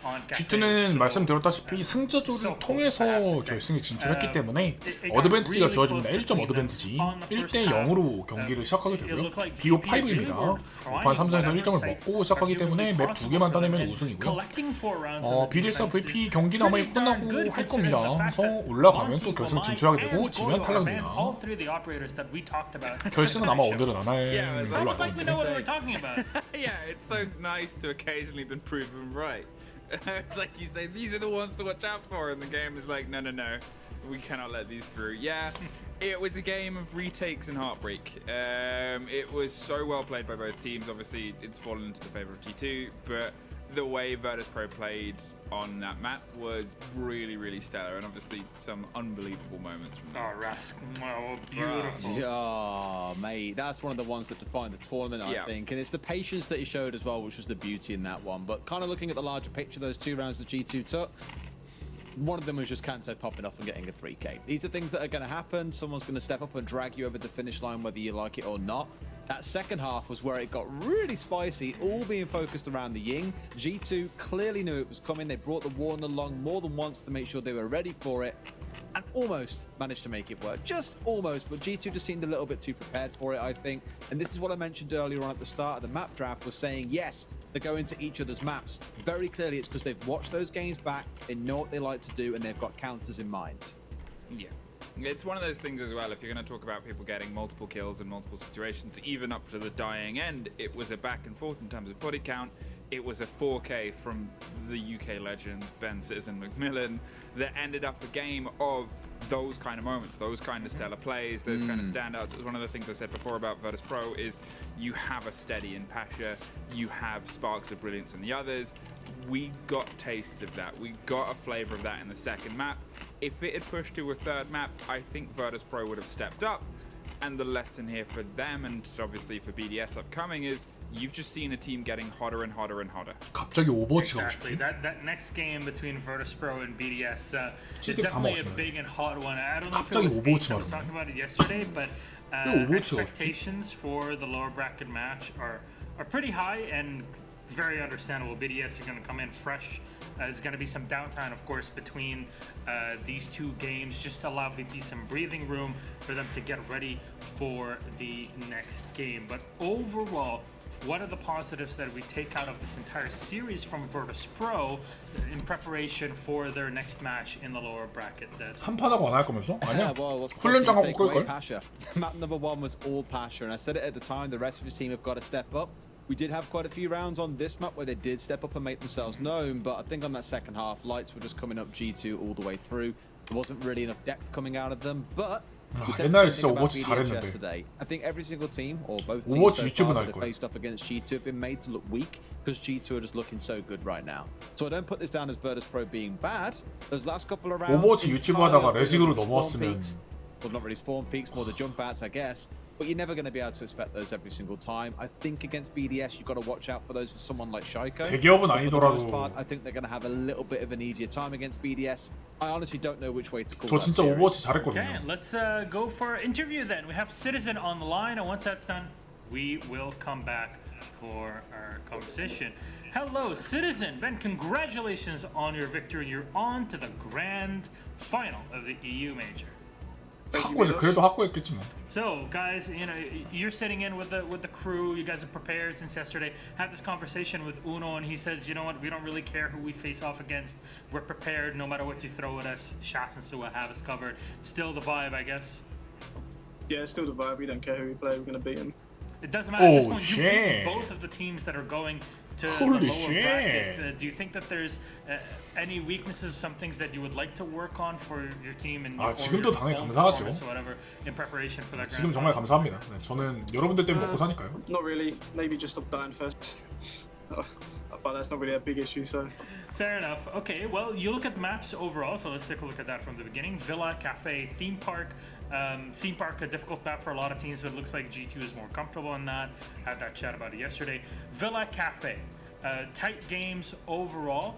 G2는 말씀드렸다시피 승자조를 통해서 결승에 진출했기 때문에 어드밴티지가 주어집니다. 1점 어드밴티지 1대 0으로 경기를 시작하게 되고요. BO5입니다. 5판 3선에서 1점을 먹고 시작하기 때문에 맵 2개만 따내면 우승이고요. BDS와 VP 경기는 아마 끝나고 할 겁니다. 그래서 올라가면 또 결승 진출하게 되고 지면 탈락입니다. 결승은 아마 오늘은 안 할 걸로 알고 있는데 Yeah, it's so nice to occasionally been proven right. It's like you say, these are the ones to watch out for, and the game is like, no, we cannot let these through. Yeah, it was a game of retakes and heartbreak. It was so well played by both teams. Obviously, it's fallen into the favor of G2, but the way Virtus.pro played on that map was really stellar, and obviously some unbelievable moments from them. Oh, Rask, oh, beautiful. Yeah, mate, that's one of the ones that defined the tournament, I think, and it's the patience that he showed as well, which was the beauty in that one. But kind of looking at the larger picture, those 2 rounds that G2 took, one of them was just Kanto popping off and getting a 3K. These are things that are going to happen. Someone's going to step up and drag you over the finish line, whether you like it or not. That second half was where it got really spicy, all being focused around the Ying. G2 clearly knew it was coming. They brought the Warden along more than once to make sure they were ready for it, and almost managed to make it work. Just almost, but G2 just seemed a little bit too prepared for it, I think. And this is what I mentioned earlier on at the start of the map draft, was saying, yes, they're going to each other's maps. Very clearly, it's because they've watched those games back, they know what they like to do, and they've got counters in mind. Yeah. It's one of those things as well, if you're going to talk about people getting multiple kills in multiple situations, even up to the dying end, it was a back and forth in terms of body count. It was a 4K from the UK legend, Ben Citizen McMillan, that ended up a game of those kind of moments, those kind of stellar plays, those kind of standouts. It was one of the things I said before about Virtus.pro is you have a steady in Pasha, you have sparks of brilliance in the others. We got tastes of that. We got a flavor of that in the second map. If it had pushed to a third map, I think Virtus.pro would have stepped up. And the lesson here for them, and obviously for BDS upcoming, is you've just seen a team getting hotter and hotter and hotter. 갑자기 오버워치가 Exactly. That next game between Virtus.pro and BDS is definitely a big and hot one. I don't know if it was Ace that was talking about it yesterday, but expectations for the lower bracket match are pretty high and very understandable. BDS are going to come in fresh. There's going to be some downtime, of course, between these 2 games, just to allow VP some breathing room for them to get ready for the next game. But overall, what are the positives that we take out of this entire series from Virtus.pro in preparation for their next match in the lower bracket? 한판하고 안 할 거면서? 아니야. Well, 훈련장하고 끌걸? Pasha. Map number 1 was all Pasha, and I said it at the time, the rest of his team have got to step up. We did have quite a few rounds on this map where they did step up and make themselves known, but I think on that second half, lights were just coming up G2 all the way through. There wasn't really enough depth coming out of them, but 옛날에 진짜 오버워치 잘했는데. yesterday. I think every single team, or both 오버워치 teams so far 유튜브는 that have faced off against G2 have been made to look weak because G2 are just looking so good right now. So I don't put this down as Virtus.pro being bad. Those last couple of rounds, 오버워치 유튜브 하다가 레식으로 넘어왔으면 well, not really spawn peaks, more the jump outs, I guess. But you're never going to be able to expect those every single time. I think against BDS, you've got to watch out for those for someone like Shaiko. 대기업은 아니더라도 I think they're going to have a little bit of an easier time against BDS. I honestly don't know which way to call 저 that 진짜 series. 오버워치 잘했거든요. Okay, let's go for interview then. We have Citizen on the line, and once that's done, we will come back for our conversation. Hello, Citizen. Ben, congratulations on your victory. You're on to the grand final of the EU Major. 확고지 그래도 확고했겠지만. So, guys, you know, you're sitting in with the crew. You guys are prepared since yesterday. Had this conversation with Uno, and he says, you know what, we don't really care who we face off against. We're prepared no matter what you throw at us. Shots and Sua have us covered. Still the vibe, I guess. Yeah, it's still the vibe. We don't care who we play. We're gonna beat them. It doesn't matter. At this point, you've beaten both of the teams that are going to the lower bracket. Do you think that there's any weaknesses, some things that you would like to work on for your team and 지금도 당연히 감사하죠. whatever in preparation for that? 지금 정말 감사합니다. 네, 저는 여러분들 때문에 먹고 사니까요. Not really. Maybe just stop dying first. But that's not really a big issue. So. Fair enough. Okay, well, you look at maps overall, so let's take a look at that from the beginning. Villa, Cafe, Theme Park. Theme Park, a difficult map for a lot of teams, but it looks like G2 is more comfortable in that. Had that chat about it yesterday. Villa, Cafe. tight games overall.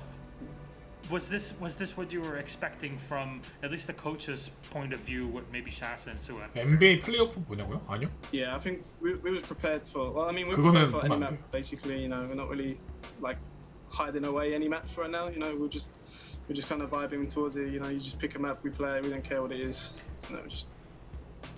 Was this what you were expecting from at least the coach's point of view? What maybe Shasa and Suan? NBA 플레이오프 보냐고요? 아니요. Yeah, I think we was prepared for. Well, I mean, we're 그거는 prepared for any 보면 안 map. 돼. Basically, you know, we're not really like hiding away any maps right now. You know, we're just kind of vibing towards it. You know, you just pick a map, we play. We don't care what it is. You know, just.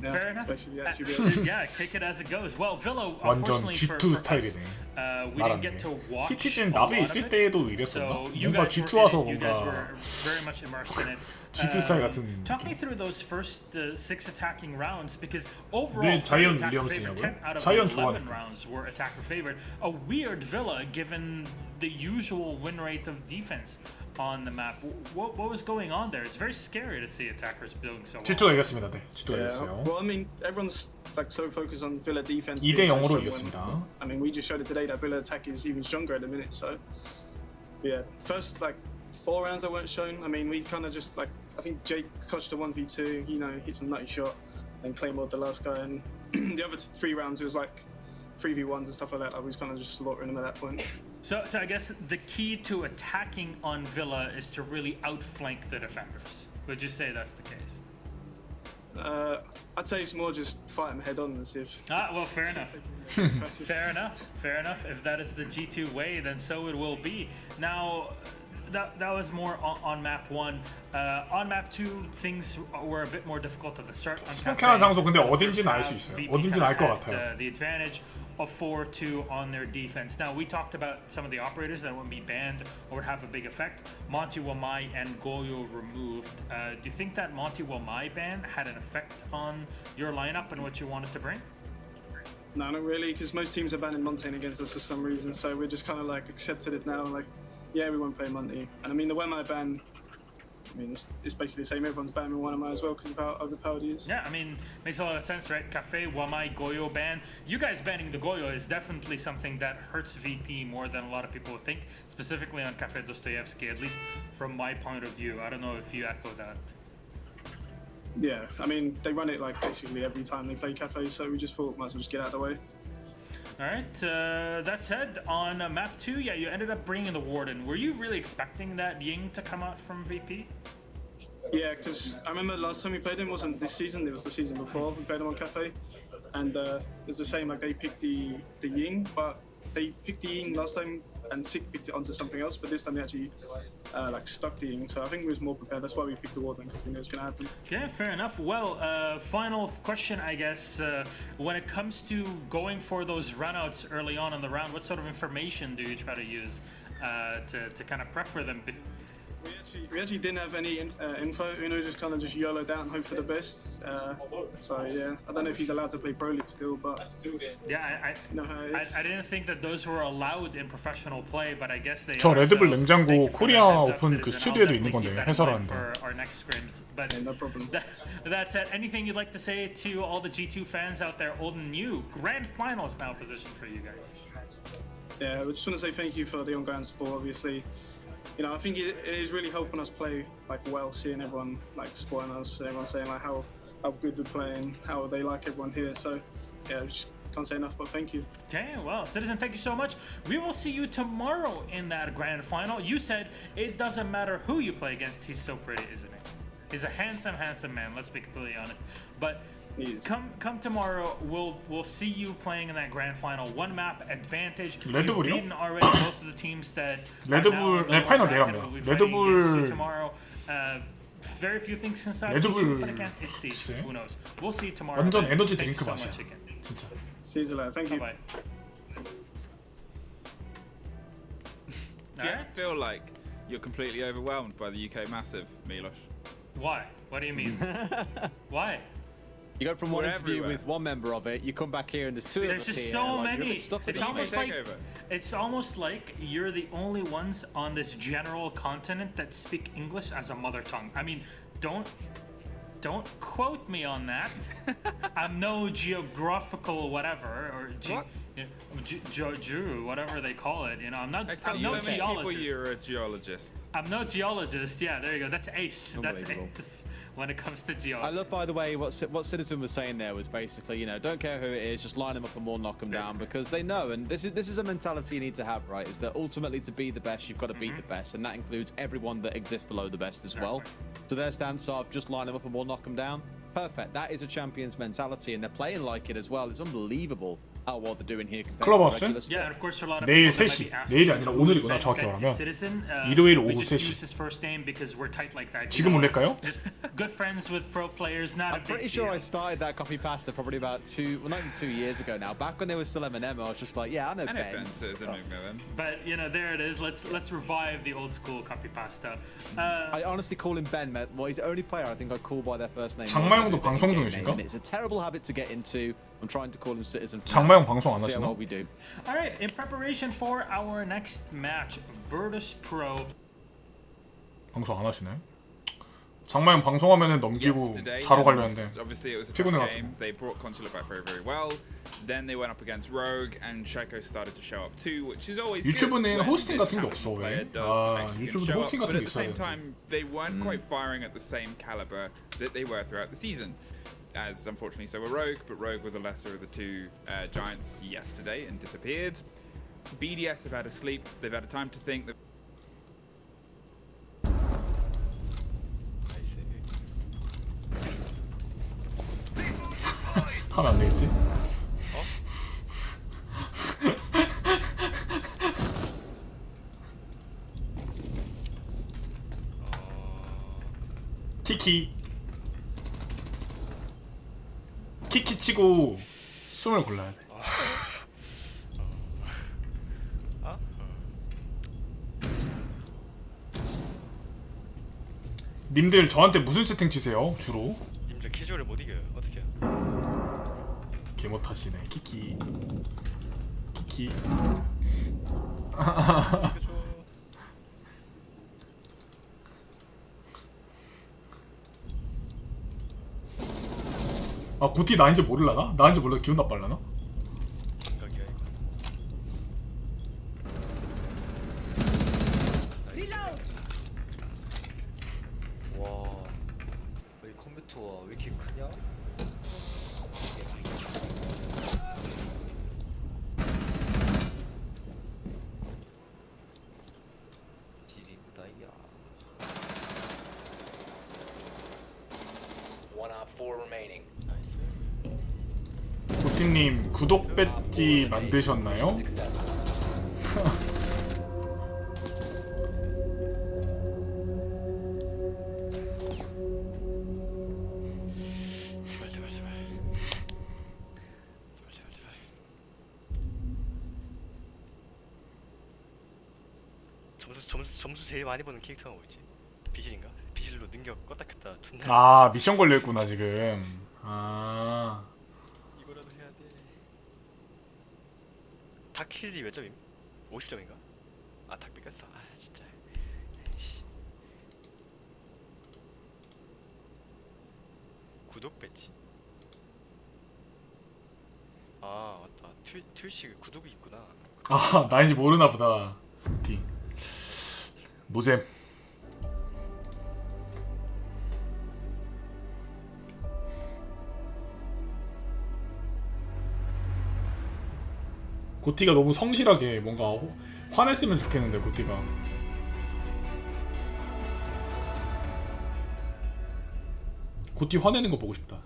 Yeah, Fair enough. basically, yeah, should be able to- Yeah, take it as it goes. Well, Villa, 완전 unfortunately G2 for 스타일이네. us, we didn't get to watch 시티즌 a 나베 lot 있을 of it. 때도 이랬었나? So you 뭔가 guys G2 were 와서 in it. You guys 뭔가 were very much immersed in it. G2 스타일 같은 Talk me 느낌. through those first 6 attacking rounds because overall, 왜 자이언 attacker 윌리엄스냐고요? favorite, 10 out of 자이언 11 좋아하니까. rounds were attacker favored. A weird Villa given the usual win rate of defense on the map. What was going on there? It's very scary to see attackers doing so well. G2가 이겼습니다. 네, G2가 Yeah. 이겼어요. Well, I mean, everyone's like so focused on Villa defense. 2대 being so 0으로 strong 이겼습니다. I mean, we just showed it today that Villa attack is even stronger at the minute. So, yeah, first like 4 rounds that weren't shown. I mean, we kind of just like I think Jake coached a 1v2. You know, hit some nutty shot, and Claymore the last guy, and the other 3 rounds it was like 3v1s and stuff like that. I was kind of just slaughtering them at that point. So I guess the key to attacking on Villa is to really outflank the defenders. Would you say that's the case? I'd say it's more just fight them head on and see if. Well, fair enough. Fair enough. If that is the G2 way, then so it will be. Now, that was more on map 1. On map 2, things were a bit more difficult at the start. 스포킹하는 장소 근데 어딘지는 알 수 있어요. 어딘지는 알 것 같아요. The advantage of 4-2 on their defense. Now, we talked about some of the operators that would be banned or would have a big effect. Monty Wamai and Goyo removed. Do you think that Monty Wamai ban had an effect on your lineup and what you wanted to bring? No, not really, because most teams are banning Montaigne against us for some reason, so we're just kind of like accepted it now, like, yeah, we won't play Monty. And I mean, the Wemai ban, I mean, it's basically the same. Everyone's banning Wemai as well because of how overpowered he is. Yeah, I mean, makes a lot of sense, right? Cafe, Wamai, Goyo ban. You guys banning the Goyo is definitely something that hurts VP more than a lot of people think, specifically on Cafe Dostoyevsky, at least from my point of view. I don't know if you echo that. Yeah, I mean, they run it like basically every time they play Cafe, so we just thought might as well just get out of the way. All right, that said, on map 2, yeah, you ended up bringing the Warden. Were you really expecting that Ying to come out from VP? Yeah, because I remember last time we played him wasn't this season, it was the season before we played him on Cafe. And it was the same, like they picked the Ying, but they picked the Ying last time and Sick picked it onto something else, but this time they actually like stuck the Ying, so I think we was more prepared. That's why we picked the Warden, because we knew it was going to happen. Okay, fair enough. Well, final question, I guess. When it comes to going for those runouts early on in the round, what sort of information do you try to use to kind of prep for them? We actually didn't have any info. You know, just kind of just YOLO down and hope for the best. So yeah, I don't know if he's allowed to play Pro League still, but yeah, you know how it is. I didn't think that those were allowed in professional play, but I guess they. 저 are, 레드불 so 냉장고 thank you for 코리아 the heads up, 오픈 그 citizen. 스튜디오에도 I'll 있는 definitely 건데 keep that in mind 해설하는데. for our next scrims. But Yeah, no problem. That said, anything you'd like to say to all the G2 fans out there, old and new? Grand finals now positioned for you guys. Yeah, we just want to say thank you for the ongoing support. Obviously, you know, I think it is really helping us play like well, seeing everyone like supporting us, everyone saying like how good we're playing, how they like everyone here. So yeah, just can't say enough, but thank you. Okay, well, Citizen, thank you so much. We will see you tomorrow in that grand final. You said it doesn't matter who you play against. He's so pretty, isn't he? He's a handsome man. Let's be completely honest. But come tomorrow, we'll see you playing in that grand final. One map advantage. You've beaten already both of the teams that. 레드불 네 파이널 내갑니다. 레드불 tomorrow. Very few things can stop 레드불 but again, it's see. Who knows? We'll see you tomorrow. 완전 But 에너지 thank you 드링크 so 맛이야. much again. 진짜. See you later. Thank you. Bye. Do you feel like you're completely overwhelmed by the UK Massive, Milos? Why? What do you mean? Why? You go from one We're interview everywhere. with one member of it, you come back here and there's two There's of us just here. so like, you're a many. bit stuck with It's the almost UK like takeover. it's almost like you're the only ones on this general continent that speak English as a mother tongue. I mean, don't quote me on that. I'm no geographical whatever or whatever they call it. You know, I'm no People geologist. you're a geologist. I'm no geologist. Yeah, there you go. That's ace. That's Unbelievable. ace. when it comes to Geo. I love, by the way, what Citizen was saying there was basically, you know, don't care who it is, just line them up and we'll knock them down, because they know, and this is a mentality you need to have, right? Is that ultimately to be the best, you've got to beat the best, and that includes everyone that exists below the best as well. So their stance of just line them up and we'll knock them down. Perfect. That is a champion's mentality, and they're playing like it as well. It's unbelievable how well they're doing here. 클럽하우스 Yeah, and of course for a lot of 내일 people, 3시. 내일이 아니라 오늘이구나, 정확히 말하면. 일요일 오후 3시. 지금 올릴까요? Just good friends with pro players, not I'm pretty sure I started that copy pasta probably about not even 2 years ago now. Back when they were still M&M, I was just like, yeah, I know Ben. But you know, there it is. Let's revive the old school copy pasta. I honestly call him Ben. Well, he's the only player I think I call by their first name. 장마영도 방송 중이신가? It's a terrible habit to get into. I'm trying to call him Citizen. 장마영 방송 안 하시나? We do. All right, in preparation for our next match, Virtus Pro. 방송 안 하시네. 장마영 방송하면은 넘기고 자러 가려는데 피곤해가지고. They brought Consular back very, very well. Then they went up against Rogue, and Shaiko started to show up too, which is always good. 유튜브는 호스팅 같은 게 없어 왜? 아 유튜브도 호스팅 같은 게 있어야 돼. But at the same time, they weren't quite firing at the same caliber that they were throughout the season. As unfortunately so were Rogue, but Rogue were the lesser of the two giants yesterday and disappeared. BDS have had a sleep. They've had a time to think. 하면 안 되겠지? 키키 치고 숨을 골라야 돼. 님들 저한테 무슨 세팅 치세요? 주로? 님들 캐주얼을 못 이겨요. 어떻게? 개못하시네. 키키. 아 고티 나인지 모를라나? 나인지 몰라 기분 나빠려나? 생각이야 이거. 와, 이 컴퓨터가 왜 이렇게 크냐? 지리보다 야. 1 op 4 remaining. 고티님 구독 배지 만드셨나요? 제발. 점수 제일 많이 버는 캐릭터가 뭐였지? 비실인가? 비실로 능력 껐다 켰다 존나. 아 미션 걸려있구나 지금. 아 이거라도 해야 돼. 닭킬이 몇 점임? 50점인가? 아 닭 뺏겼어. 아 진짜. 에이씨. 구독 배치. 아 맞다. 툴씨 구독이 있구나. 아 나인지 모르나보다. 고티 노잼. 고티가 너무 성실하게 뭔가 화냈으면 좋겠는데 고티가. 고티 화내는 거 보고 싶다.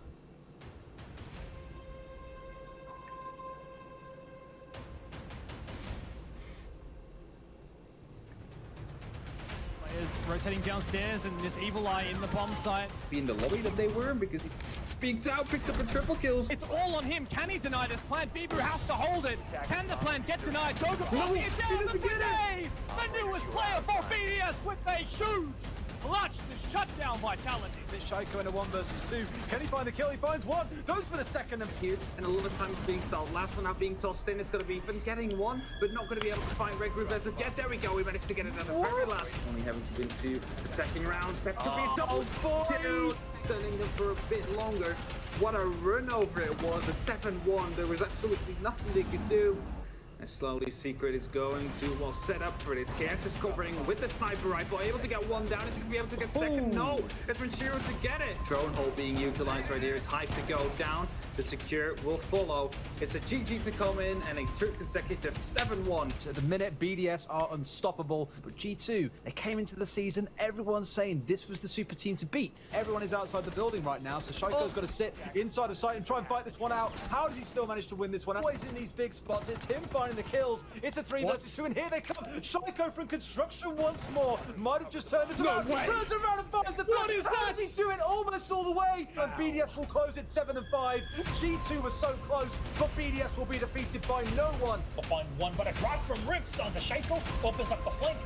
Rotating downstairs and this evil eye in the bomb site. Be in the lobby that they were because he peeked out, picks up a triple kills. It's all on him. Can he deny this plant? Bibu has to hold it. Can the plant get denied? Goga passing it down the grenade! The newest player for BDS with a huge clutch to shut down Vitality. Shaiko in a 1 versus 2. Can he find the kill? He finds one. Goes for the second and Here, and a lot of time being stalled. Last one now being tossed in. It's going to be even getting one, but not going to be able to find Red Groove as of yet. There we go. We managed to get it at the very last. Only having to win 2 attacking rounds. That's going to be a double kill. Stunning them for a bit longer. What a run over it was. A 7-1. There was absolutely nothing they could do. And slowly Secret is going to, well, set up for this. Chaos is covering with the sniper rifle, able to get one down. Is he going to be able to get second? No, it's Renshiro to get it. Drone hole being utilized right here. It's Hype to go down. The Secure will follow. It's a GG to come in and a third consecutive 7-1. So at the minute, BDS are unstoppable, but G2, they came into the season, everyone's saying this was the super team to beat. Everyone is outside the building right now, so Shaiko's got to sit inside the site and try and fight this one out. How does he still manage to win this one? Always in these big spots, it's him finding the kills. It's a 3 versus 2, and here they come. Shaiko from construction once more. Might have just turned it around. Turns around and finds the third. What is that? How does he do it almost all the way? And BDS will close it 7-5. G2 was so close, but BDS will be defeated by no one. We'll find one, but a drop from Rips on the Shaiko opens up the flank.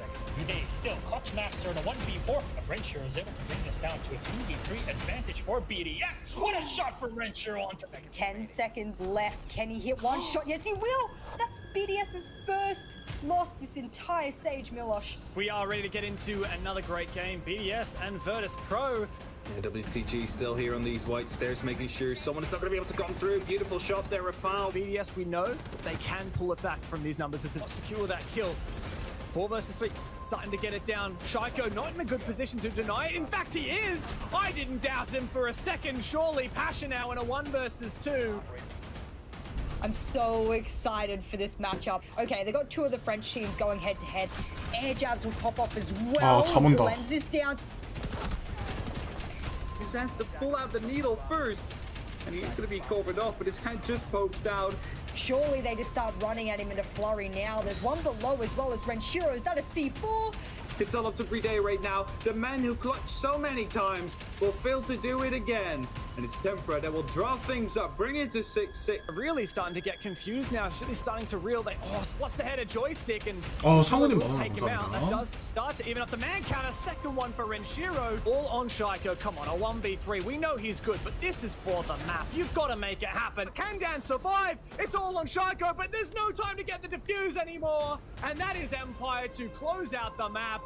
They still clutch master in a 1v4, but Renshiro is able to bring this down to a 2v3 advantage for BDS. What a shot from Renshiro onto the 10 seconds left. Can he hit one shot? Yes, he will. That's BDS's first loss this entire stage, Milosh. We are ready to get into another great game. BDS and Virtus Pro. Yeah, WTG still here on these white stairs, making sure someone is not going to be able to come through. Beautiful shot there, Rafal. BDS, we know that they can pull it back from these numbers to secure that kill. 4 versus 3, starting to get it down. Shaiko not in a good position to deny it. In fact, he is. I didn't doubt him for a second. Surely Pasha now in a 1 versus 2. I'm so excited for this matchup. Okay, they got 2 of the French teams going head to head. Air jabs will pop off as well. 잡은다. Lens is down. He has to pull out the needle first, and he's going to be covered up, but his hand just pokes down. Surely they just start running at him in a flurry now. There's one below as well as Renshiro. Is that a C4? It's all up to Bride right now. The man who clutched so many times will fail to do it again. And it's Tempera that will draw things up, bring it to 6-6. Really starting to get confused now. Should be starting to reel. They what's the header joystick and 상훈이 will take him out. That 많아. does start to even up the man counter. Second one for Renshiro. All on Shaiko. Come on, a 1v3. We know he's good, but this is for the map. You've got to make it happen. Can Dan survive? It's all on Shaiko, but there's no time to get the defuse anymore. And that is Empire to close out the map.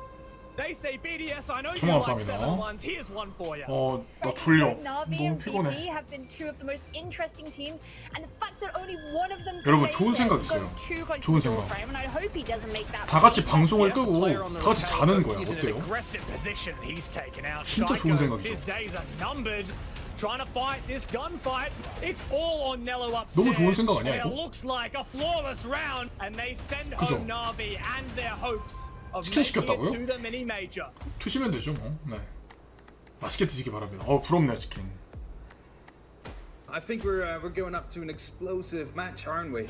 They say BDS, I know you like 7-1s. Here's one for you. 나 졸려. Navi 너무 and 피곤해. VP have been 2 of the most interesting teams, and the fact that only one of them 여러분 좋은 생각 있어요. 좋은 생각. and I hope he doesn't make that. 다 같이 방송을 끄고 다 같이 자는 거야. 어때요? 진짜 좋은 생각이죠. Trying to fight this gunfight. It's all on Nello upstairs. 너무 좋은 생각 아니야, It 이거? looks like a flawless round, and they send 그죠? home Navi and their hopes of 치킨 making 시켰다고요? it to the mini major. 투시면 되죠, 뭐. 네. 맛있게 드시기 바랍니다. 부럽네요, 치킨. I think we're going up to an explosive match, aren't we?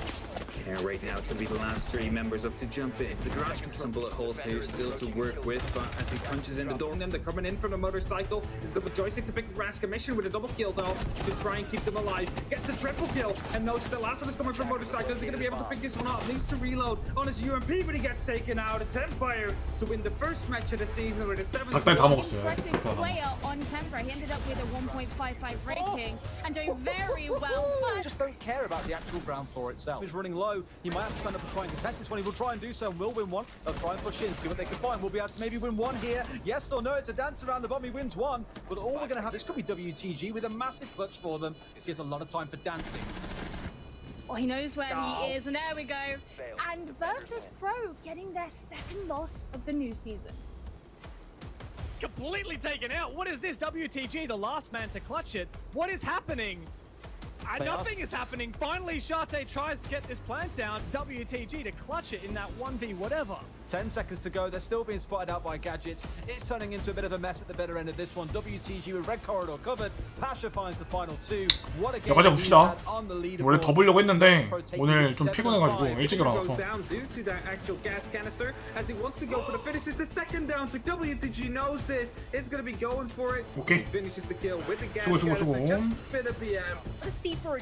Yeah, right now it's going to be the last 3 members up to jump in. The garage can some bullet holes here still to work with, but as he punches in the door, they're coming in from the motorcycle. He's got the joystick to pick Rask mission with a double kill though to try and keep them alive. Gets the triple kill and knows the last one is coming from motorcycle. Is he going to be able to pick this one up? Needs to reload on his UMP, but he gets taken out. It's Empire to win the first match of the season with a 7. 닭다리 다 먹었어요. Impressive player on Tempera. He ended up with a 1.55 rating and doing very well. I just don't care about the actual ground floor itself. He's running low. He might have to stand up and try and contest this one. He will try and do so and will win one. They'll try and push in, see what they can find. We'll be able to maybe win one here. Yes or no, it's a dance around the bomb. He wins one. But all we're going to have, this could be WTG with a massive clutch for them. It gives a lot of time for dancing. Well, he knows where he is, and there we go. And Virtus Pro getting their 2nd loss of the new season. Completely taken out. What is this? WTG, the last man to clutch it. What is happening? Nothing is happening. Finally, Shate tries to get this plant down. WTG to clutch it in that 1v whatever. 10 seconds to go. They're still being spotted out by gadgets. It's turning into a bit of a mess at the better end of this one. WTG with red corridor covered. Pasha finds the final 2. What a game 여기까지 봅시다. on the leaderboard. 원래 더 보려고 했는데 오늘 좀 피곤해가지고 일찍 일어나서. Goes down due to that actual gas canister as he wants to go for the finish. It's the 2nd down. So WTG knows this. Is going to be going for it. 오케이. He finishes the kill with the gas 수고. canister. Just bit of BM. A C4